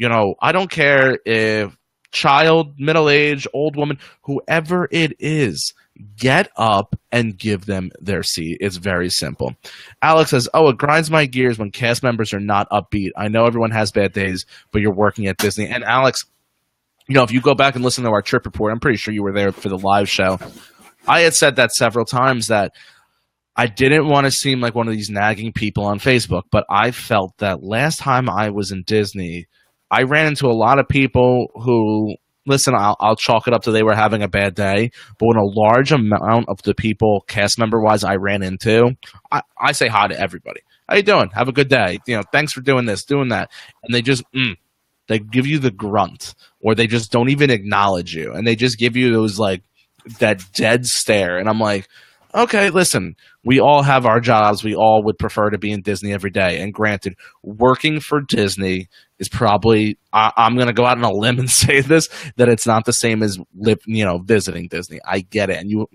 I don't care if child, middle-aged, old woman, whoever it is, get up and give them their seat. It's very simple. Alex says, it grinds my gears when cast members are not upbeat. I know everyone has bad days, but you're working at Disney. And Alex, if you go back and listen to our trip report, I'm pretty sure you were there for the live show. I had said that several times that I didn't want to seem like one of these nagging people on Facebook, but I felt that last time I was in Disney, I ran into a lot of people who, listen, I'll chalk it up to they were having a bad day, but when a large amount of the people, cast member-wise, I ran into, I say hi to everybody. How you doing? Have a good day. Thanks for doing this, doing that. And they just, they give you the grunt, or they just don't even acknowledge you, and they just give you those, that dead stare. And I'm like, okay, listen, we all have our jobs. We all would prefer to be in Disney every day. And granted, working for Disney is probably, I'm going to go out on a limb and say this, that it's not the same as visiting Disney. I get it. And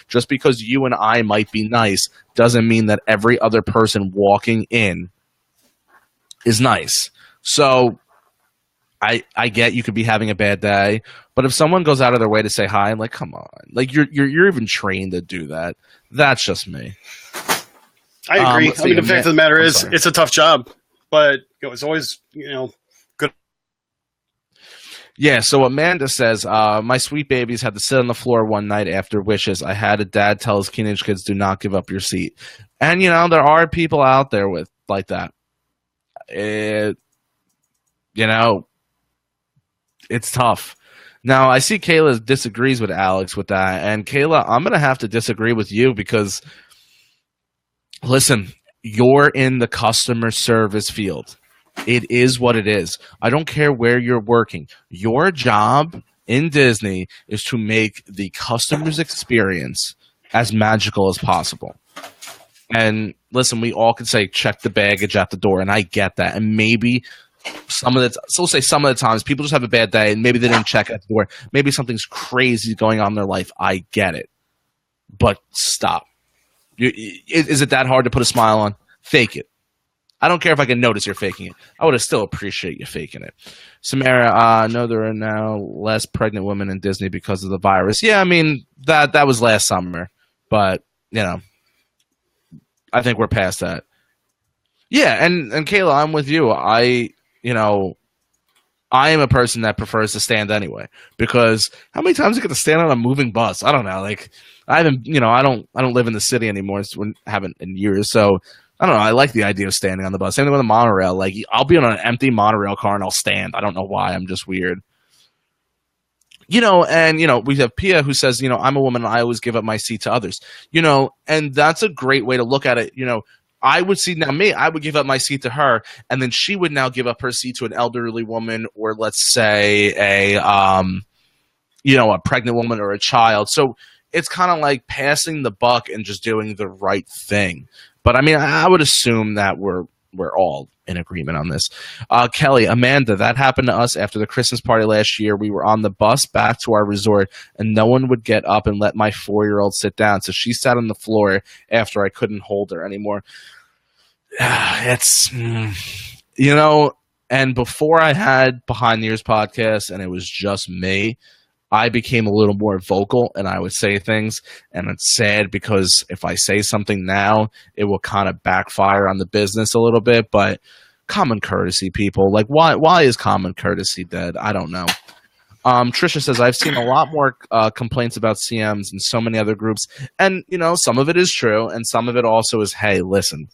just because you and I might be nice doesn't mean that every other person walking in is nice. So I get you could be having a bad day, but if someone goes out of their way to say hi, I'm like, come on, like you're even trained to do that. That's just me. I agree. Let's I mean, see, the fact of the matter I'm is, sorry. it's a tough job, but it's always, good. Yeah, so Amanda says, my sweet babies had to sit on the floor one night after wishes. I had a dad tell his teenage kids, do not give up your seat. And, there are people out there with like that. It's tough. Now, I see Kayla disagrees with Alex with that. And Kayla, I'm going to have to disagree with you because, listen, you're in the customer service field. It is what it is. I don't care where you're working. Your job in Disney is to make the customer's experience as magical as possible. And listen, we all could say check the baggage at the door, and I get that. And maybe some of the times people just have a bad day and maybe they didn't check at the door. Maybe something's crazy going on in their life. I get it. But stop. Is it that hard to put a smile on? Fake it. I don't care if I can notice you're faking it. I would have still appreciate you faking it. Samara, no, there are now less pregnant women in Disney because of the virus. Yeah, I mean, that was last summer. But, I think we're past that. Yeah, and Kayla, I'm with you. I am a person that prefers to stand anyway. Because how many times do you get to stand on a moving bus? I don't know. Like, I haven't, I don't live in the city anymore. Haven't in years. So, I don't know. I like the idea of standing on the bus. Same thing with the monorail. Like, I'll be on an empty monorail car and I'll stand. I don't know why. I'm just weird. And, we have Pia who says, I'm a woman and I always give up my seat to others. And that's a great way to look at it. I would see now me, I would give up my seat to her, and then she would now give up her seat to an elderly woman or let's say a pregnant woman or a child. So it's kind of like passing the buck and just doing the right thing. But I mean, I would assume that we're all in agreement on this. Kelly, Amanda, that happened to us after the Christmas party last year. We were on the bus back to our resort, and no one would get up and let my 4-year-old sit down. So she sat on the floor after I couldn't hold her anymore. It's, and before I had Behind the Ears podcast and it was just me, I became a little more vocal and I would say things, and it's sad because if I say something now, it will kind of backfire on the business a little bit, but common courtesy, people. Like, why is common courtesy dead? I don't know. Trisha says, I've seen a lot more complaints about CMs in so many other groups, and, some of it is true, and some of it also is, hey, listen,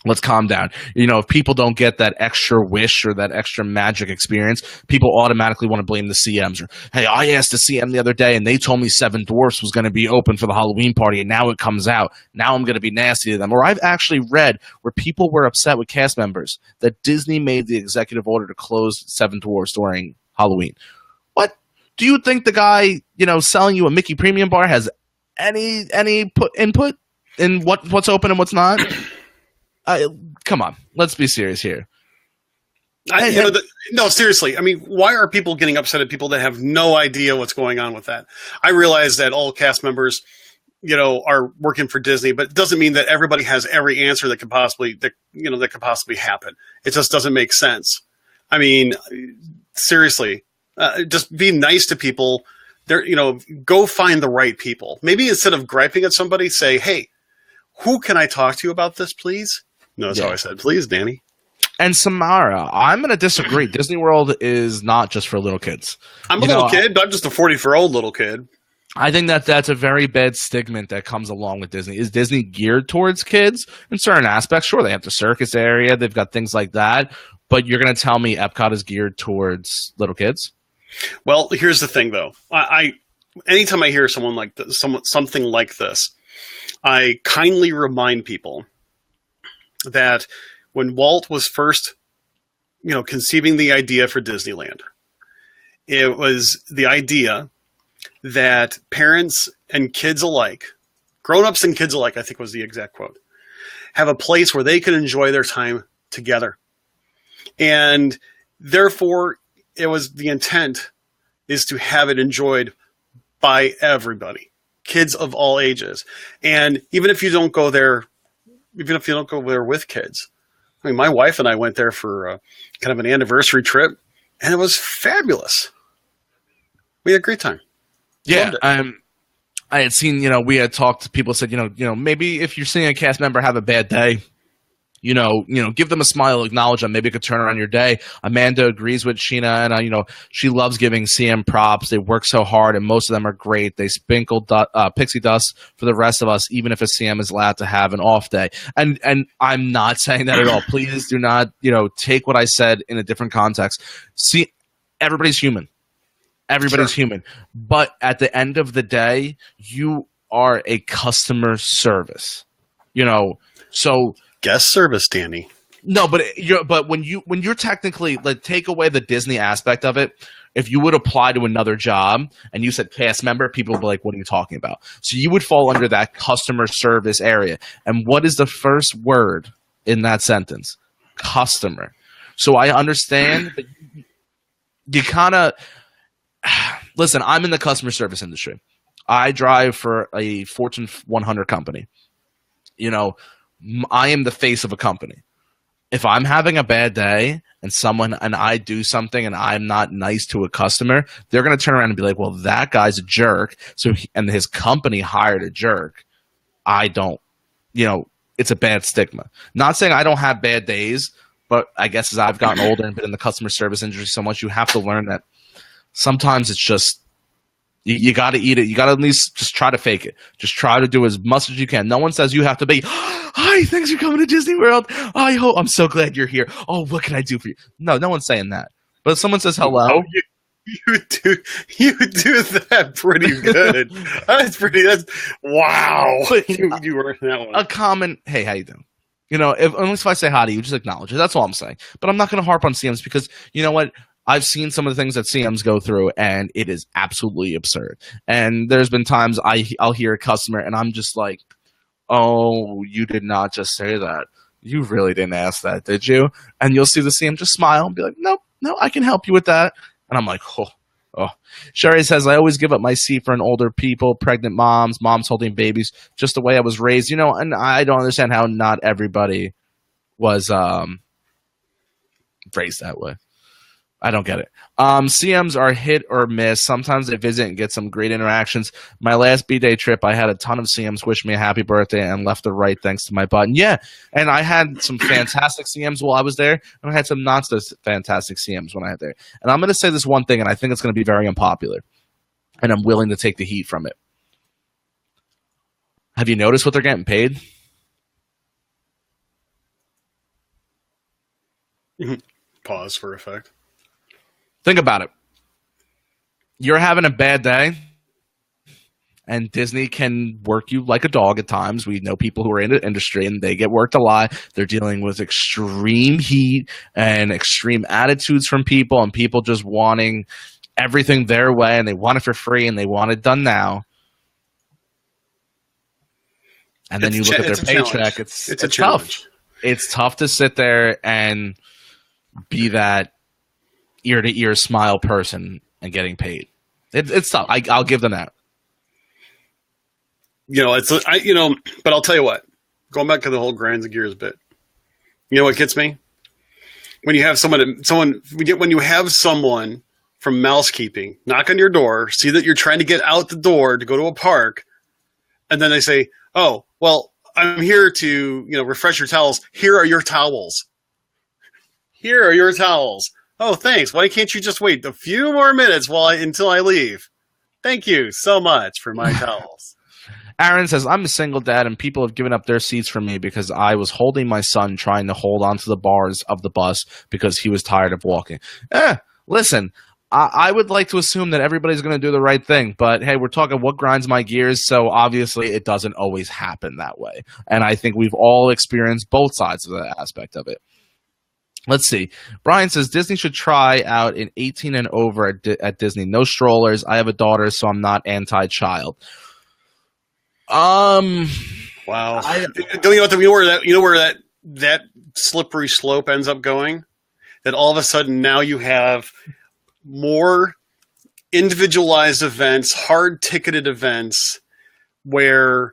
let's calm down. If people don't get that extra wish or that extra magic experience, people automatically want to blame the CMs. Or, hey, I asked the CM the other day, and they told me Seven Dwarfs was going to be open for the Halloween party, and now it comes out. Now I'm going to be nasty to them. Or I've actually read where people were upset with cast members that Disney made the executive order to close Seven Dwarfs during Halloween. What? Do you think the guy, selling you a Mickey Premium bar has any input in what's open and what's not? Come on, let's be serious here. No, seriously. I mean, why are people getting upset at people that have no idea what's going on with that? I realize that all cast members, are working for Disney, but it doesn't mean that everybody has every answer that could possibly happen. It just doesn't make sense. I mean, seriously, just be nice to people. Go find the right people. Maybe instead of griping at somebody, say, hey, who can I talk to you about this, please? Notice how I said, please, Danny. And Samara, I'm going to disagree. Disney World is not just for little kids. I'm a little kid, but I'm just a 44-year-old little kid. I think that's a very bad stigma that comes along with Disney. Is Disney geared towards kids in certain aspects? Sure, they have the circus area. They've got things like that. But you're going to tell me Epcot is geared towards little kids? Well, here's the thing, though. Anytime I hear something like this, I kindly remind people that when Walt was first, conceiving the idea for Disneyland, it was the idea that parents and kids alike, grown-ups and kids alike, I think was the exact quote, have a place where they can enjoy their time together. And therefore, it was the intent is to have it enjoyed by everybody, kids of all ages. And even if you don't go there with kids, I mean, my wife and I went there for kind of an anniversary trip. and it was fabulous. We had a great time. Yeah, Loved it. I had seen, we had talked. People said, maybe if you're seeing a cast member have a bad day, give them a smile, acknowledge them. Maybe it could turn around your day. Amanda agrees with Sheena, and she loves giving CM props. They work so hard, and most of them are great. They sprinkle pixie dust for the rest of us, even if a CM is allowed to have an off day. And I'm not saying that at all. Please do not, take what I said in a different context. See, everybody's human. Everybody's human. But at the end of the day, you are a customer service. So Guest service, Danny. no, but when you're technically, like, take away the Disney aspect of it, if you would apply to another job and you said cast member, people would be like, what are you talking about? So you would fall under that customer service area. And what is the first word in that sentence? Customer. So I understand that you kind of listen, I'm in the customer service industry. I drive for a Fortune 100 company. I am the face of a company. If I'm having a bad day and I do something and I'm not nice to a customer, they're going to turn around and be like, well, that guy's a jerk. And his company hired a jerk. I don't, it's a bad stigma. Not saying I don't have bad days, but I guess as I've gotten older and been in the customer service industry so much, you have to learn that sometimes it's just, you got to eat it. You got to at least just try to fake it. Just try to do as much as you can. No one says you have to be, hi, thanks for coming to Disney World. I'm so glad you're here. Oh, what can I do for you? No one's saying that. But if someone says hello. You do that pretty good. That's wow. You were in that one. A common, hey, how you doing? Unless if I say hi to you, just acknowledge it. That's all I'm saying. But I'm not going to harp on CMs because you know what? I've seen some of the things that CMs go through, and it is absolutely absurd. And there's been times I'll hear a customer, and I'm just like, oh, you did not just say that. You really didn't ask that, did you? And you'll see the CM just smile and be like, no, I can help you with that. And I'm like, oh. Sherry says, I always give up my seat for an older people, pregnant moms holding babies, just the way I was raised. And I don't understand how not everybody was raised that way. I don't get it. CMs are hit or miss. Sometimes they visit and get some great interactions. My last B-Day trip, I had a ton of CMs wish me a happy birthday and left a right thanks to my button. Yeah, and I had some fantastic CMs while I was there, and I had some not so fantastic CMs when I was there. And I'm going to say this one thing, and I think it's going to be very unpopular, and I'm willing to take the heat from it. Have you noticed what they're getting paid? Pause for effect. Think about it. You're having a bad day, and Disney can work you like a dog at times. We know people who are in the industry, and they get worked a lot. They're dealing with extreme heat and extreme attitudes from people, and people just wanting everything their way, and they want it for free, and they want it done now. And then you look at their paycheck. It's tough. It's tough to sit there and be that ear-to-ear smile person and getting paid. It's tough. I'll give them that. But I'll tell you what. Going back to the whole grinds and gears bit. You know what gets me? When you have when you have someone from mousekeeping knock on your door, see that you're trying to get out the door to go to a park, and then they say, "Oh, well, I'm here to refresh your towels. Here are your towels. Here are your towels. Oh, thanks. Why can't you just wait a few more minutes until I leave? Thank you so much for my towels." Aaron says, I'm a single dad, and people have given up their seats for me because I was holding my son trying to hold onto the bars of the bus because he was tired of walking. Listen, I would like to assume that everybody's going to do the right thing, but hey, we're talking what grinds my gears, so obviously it doesn't always happen that way. And I think we've all experienced both sides of that aspect of it. Let's see. Brian says Disney should try out an 18 and over at Disney. No strollers. I have a daughter, so I'm not anti-child. Wow. Don't you know where that slippery slope ends up going? That all of a sudden now you have more individualized events, hard ticketed events where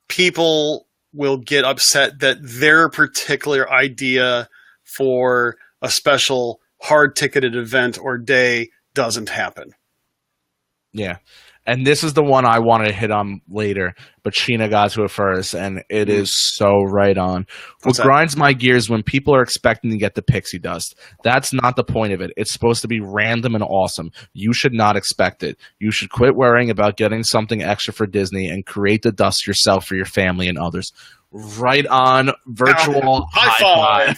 people will get upset that their particular idea for a special hard-ticketed event or day doesn't happen. Yeah. And this is the one I wanted to hit on later, but Sheena got to it first, and it is so right on. What grinds my gears when people are expecting to get the pixie dust. That's not the point of it. It's supposed to be random and awesome. You should not expect it. You should quit worrying about getting something extra for Disney and create the dust yourself for your family and others. Right on, virtual high five.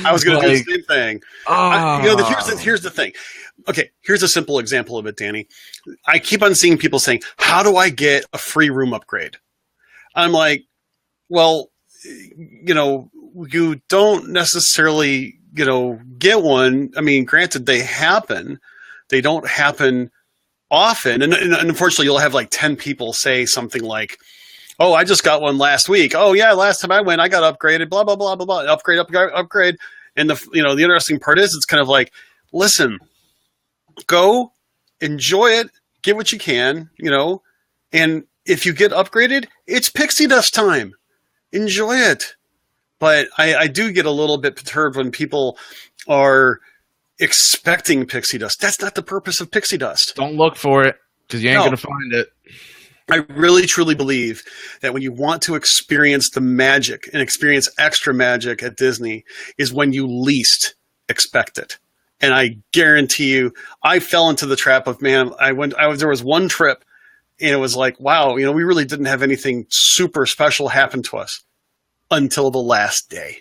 I was going to do the same thing. Here's the thing. Okay, here's a simple example of it, Danny. I keep on seeing people saying, how do I get a free room upgrade? I'm like, well, you don't necessarily, get one. I mean, granted, they happen. They don't happen often. And unfortunately, you'll have like 10 people say something like, oh, I just got one last week. Oh, yeah, last time I went, I got upgraded, blah, blah, blah, blah, blah. Upgrade. And the interesting part is it's kind of like, listen, go, enjoy it, get what you can, and if you get upgraded, it's pixie dust time. Enjoy it. But I do get a little bit perturbed when people are expecting pixie dust. That's not the purpose of pixie dust. Don't look for it, because you ain't going to find it. I really, truly believe that when you want to experience the magic and experience extra magic at Disney is when you least expect it. And I guarantee you, I fell into the trap of, there was one trip and it was like, wow, we really didn't have anything super special happen to us until the last day.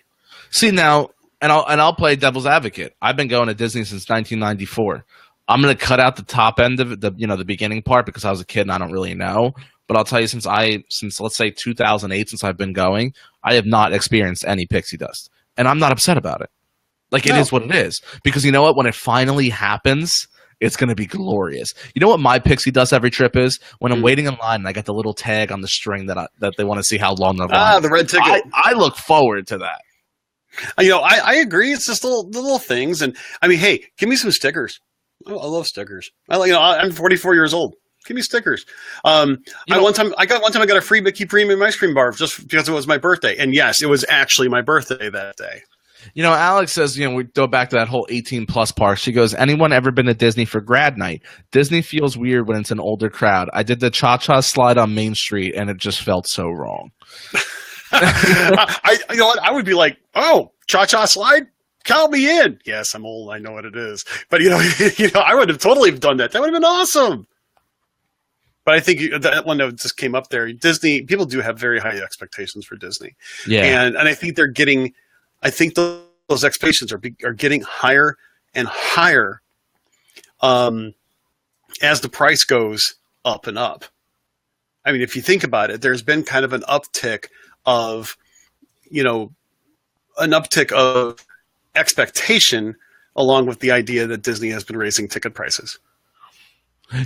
See now, and I'll play devil's advocate. I've been going to Disney since 1994. I'm going to cut out the top end of it, the beginning part, because I was a kid and I don't really know. But I'll tell you, since let's say 2008, since I've been going, I have not experienced any pixie dust. And I'm not upset about it. Like, it is what it is. Because you know what? When it finally happens, it's going to be glorious. You know what my pixie dust every trip is? When I'm waiting in line and I get the little tag on the string that they want to see how long the line. The red ticket. I look forward to that. I agree. It's just the little things. And, I mean, hey, give me some stickers. I love stickers. I'm 44 years old. Give me stickers. One time I got a free Mickey Premium ice cream bar just because it was my birthday. And yes, it was actually my birthday that day. Alex says, we go back to that whole 18 plus part. She goes, anyone ever been to Disney for grad night? Disney feels weird when it's an older crowd. I did the cha-cha slide on Main Street and it just felt so wrong. I would be like, oh, cha-cha slide? Count me in. Yes, I'm old. I know what it is. But, I would have totally done that. That would have been awesome. But I think that one that just came up there, Disney, people do have very high expectations for Disney. Yeah. And I think those expectations are getting higher and higher as the price goes up and up. I mean, if you think about it, there's been kind of an uptick of expectation along with the idea that Disney has been raising ticket prices.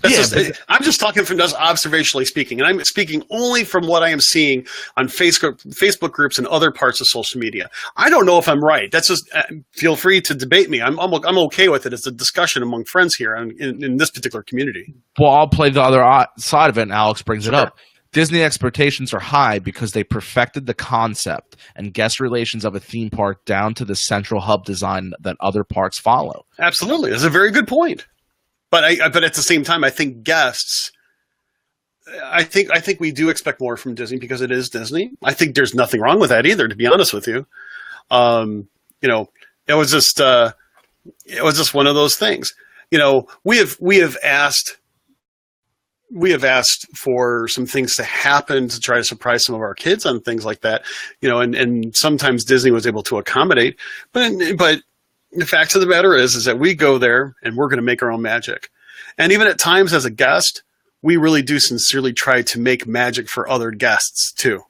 I'm just talking from just observationally speaking, and I'm speaking only from what I am seeing on Facebook groups and other parts of social media. I don't know if I'm right. That's just feel free to debate me. I'm okay with it. It's a discussion among friends here in this particular community. Well, I'll play the other side of it, and Alex brings it up. Disney expectations are high because they perfected the concept and guest relations of a theme park down to the central hub design that other parks follow. Absolutely. That's a very good point. But at the same time, I think guests, I think we do expect more from Disney because it is Disney. I think there's nothing wrong with that either, to be honest with you. It was just one of those things. We have asked for some things to happen to try to surprise some of our kids on things like that, and sometimes Disney was able to accommodate, but the fact of the matter is that we go there and we're going to make our own magic. And even at times as a guest, we really do sincerely try to make magic for other guests too.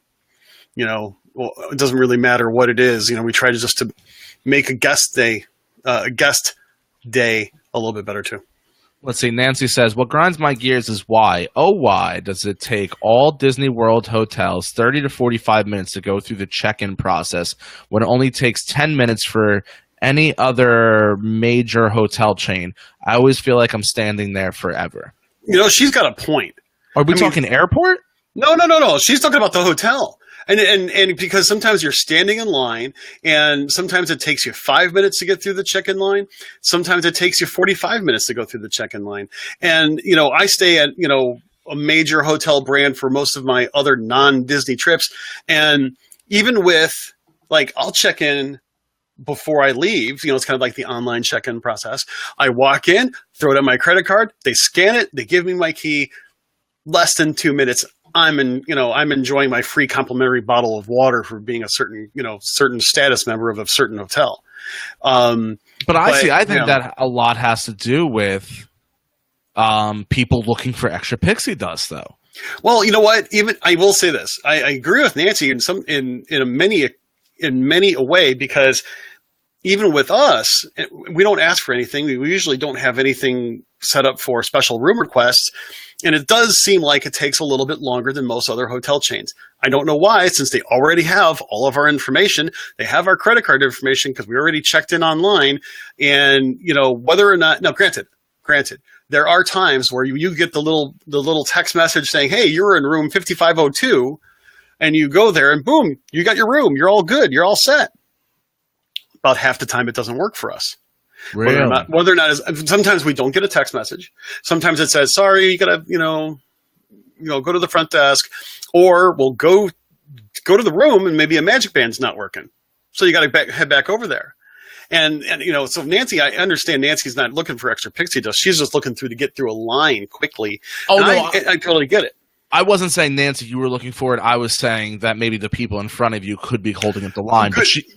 It doesn't really matter what it is. We try to make a guest day a little bit better too. Let's see. Nancy says, what grinds my gears is why does it take all Disney World hotels 30 to 45 minutes to go through the check-in process when it only takes 10 minutes for any other major hotel chain? I always feel like I'm standing there forever. She's got a point. Are we talking airport? No. She's talking about the hotel. And because sometimes you're standing in line, and sometimes it takes you 5 minutes to get through the check-in line. Sometimes it takes you 45 minutes to go through the check-in line. And, I stay at, a major hotel brand for most of my other non-Disney trips. And even with, I'll check in before I leave, it's kind of like the online check-in process. I walk in, throw it on my credit card, they scan it, they give me my key. Less than 2 minutes, I'm enjoying my free complimentary bottle of water for being a certain status member of a certain hotel. I think that a lot has to do with people looking for extra pixie dust, though. Well, you know what? Even I will say this: I agree with Nancy in many a way, because even with us, we don't ask for anything. We usually don't have anything set up for special room requests. And it does seem like it takes a little bit longer than most other hotel chains. I don't know why, since they already have all of our information. They have our credit card information because we already checked in online. And, whether or not, now granted, there are times where you get the little text message saying, hey, you're in room 5502. And you go there and boom, you got your room. You're all good. You're all set. About half the time it doesn't work for us. Really? Whether or not sometimes we don't get a text message. Sometimes it says, sorry, you gotta, go to the front desk, or we'll go to the room and maybe a magic band's not working. So you gotta head back over there. And so Nancy, I understand Nancy's not looking for extra pixie dust. She's just looking to get through a line quickly. Oh, no, I totally get it. I wasn't saying, Nancy, you were looking for it. I was saying that maybe the people in front of you could be holding up the line.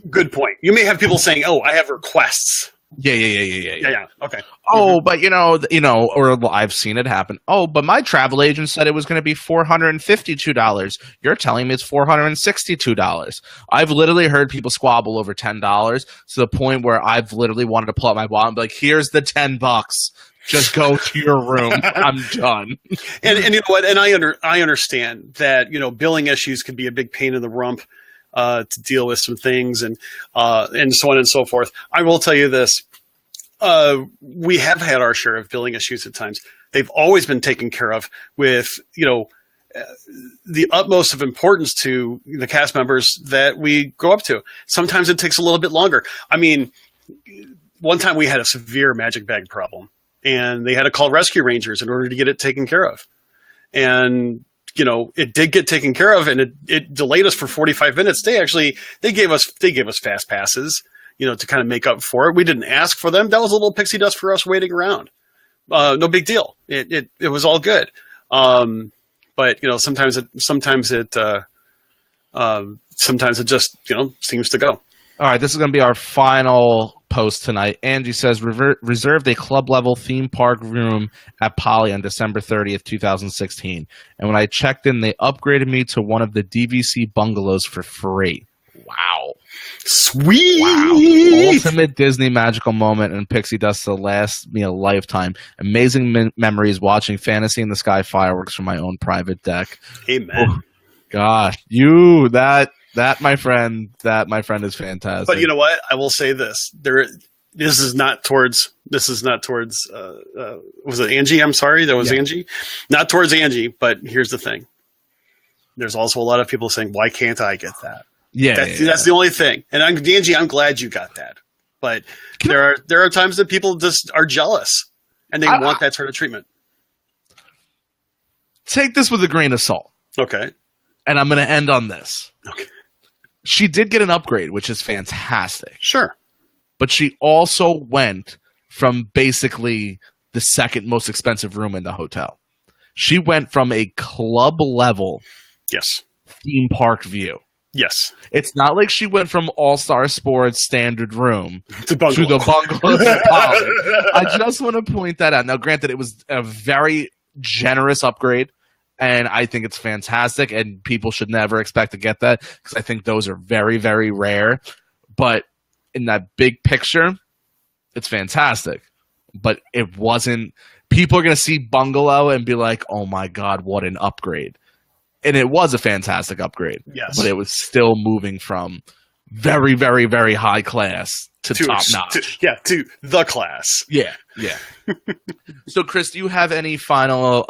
Good point. You may have people saying, oh, I have requests. Yeah. Okay. Oh, but or I've seen it happen. Oh, but my travel agent said it was going to be $452. You're telling me it's $462. I've literally heard people squabble over $10 to the point where I've literally wanted to pull out my wallet and be like, "Here's the $10. Just go to your room. I'm done." And you know what? And I understand that billing issues can be a big pain in the rump. To deal with some things and so on and so forth. I will tell you this. We have had our share of billing issues at times. They've always been taken care of with, the utmost of importance to the cast members that we go up to. Sometimes it takes a little bit longer. I mean, one time we had a severe magic bag problem, and they had to call Rescue Rangers in order to get it taken care of. And it did get taken care of, and it delayed us for 45 minutes. They gave us fast passes, to kind of make up for it. We didn't ask for them. That was a little pixie dust for us waiting around. No big deal. It was all good. But sometimes it just seems to go. All right, this is going to be our final post tonight. Angie says, reserved a club-level theme park room at Poly on December 30th, 2016. And when I checked in, they upgraded me to one of the DVC bungalows for free. Wow. Sweet! Wow. Ultimate Disney magical moment, and pixie dust to last me a lifetime. Amazing memories watching Fantasy in the Sky fireworks from my own private deck. Amen. Oh, gosh, That my friend is fantastic. But you know what? I will say this: this is not towards. Was it Angie? I'm sorry, that was Angie. Not towards Angie, but here's the thing: there's also a lot of people saying, "Why can't I get that?" That's the only thing. And Angie, I'm glad you got that. But there are times that people just are jealous and they want that sort of treatment. Take this with a grain of salt. Okay. And I'm going to end on this. Okay. She did get an upgrade, which is fantastic. Sure. But she also went from basically the second most expensive room in the hotel. She went from a club level theme park view. Yes. It's not like she went from All-Star Sports standard room to the bungalow at Poly. I just want to point that out. Now, granted, it was a very generous upgrade, and I think it's fantastic, and people should never expect to get that because I think those are very, very rare. But in that big picture, it's fantastic. But it wasn't – people are going to see bungalow and be like, oh, my God, what an upgrade. And it was a fantastic upgrade. Yes. But it was still moving from very, very, very high class to top notch. To the class. Yeah. So, Chris, do you have any final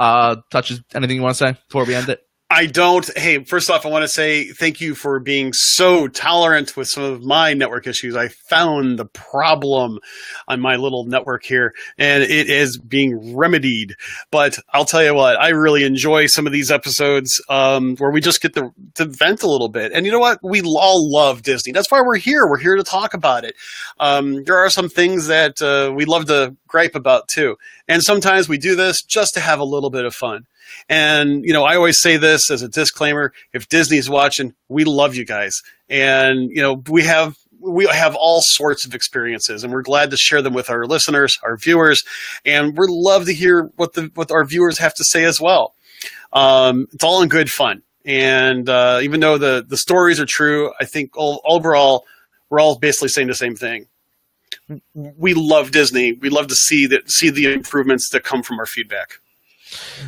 touches, anything you want to say before we end it? I don't. Hey, first off, I want to say thank you for being so tolerant with some of my network issues. I found the problem on my little network here, and it is being remedied. But I'll tell you what, I really enjoy some of these episodes where we just get to vent a little bit. And you know what? We all love Disney. That's why we're here. We're here to talk about it. There are some things that we love to gripe about, too. And sometimes we do this just to have a little bit of fun. And, you know, I always say this as a disclaimer, if Disney's watching, we love you guys. And, you know, we have all sorts of experiences, and we're glad to share them with our listeners, our viewers, and we'd love to hear what our viewers have to say as well. It's all in good fun. And even though the stories are true, I think overall, we're all basically saying the same thing. We love Disney. We love to see the improvements that come from our feedback.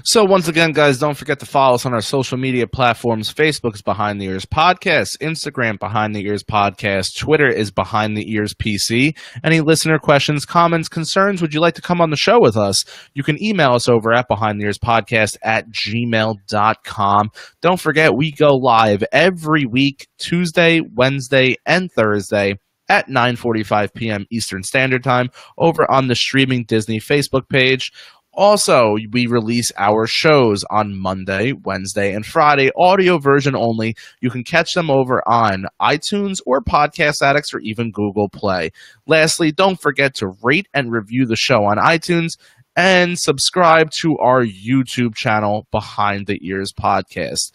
So once again, guys, don't forget to follow us on our social media platforms. Facebook is Behind the Ears Podcast, Instagram Behind the Ears Podcast, Twitter is Behind the Ears PC. Any listener questions, comments, concerns, would you like to come on the show with us? You can email us over at behindtheearspodcast@gmail.com. Don't forget, we go live every week, Tuesday, Wednesday, and Thursday at 9:45 p.m. Eastern Standard Time over on the Streaming Disney Facebook page. Also, we release our shows on Monday, Wednesday, and Friday, audio version only. You can catch them over on iTunes or Podcast Addicts or even Google Play. Lastly, don't forget to rate and review the show on iTunes and subscribe to our YouTube channel, Behind the Ears Podcast.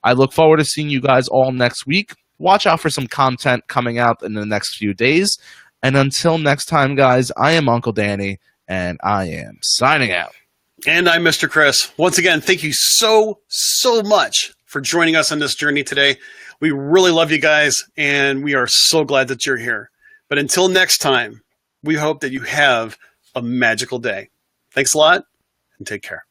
I look forward to seeing you guys all next week. Watch out for some content coming out in the next few days. And until next time, guys, I am Uncle Danny. And I am signing out. And I'm Mr. Chris. Once again, thank you so much for joining us on this journey today. We really love you guys, and we are so glad that you're here. But until next time, we hope that you have a magical day. Thanks a lot, and take care.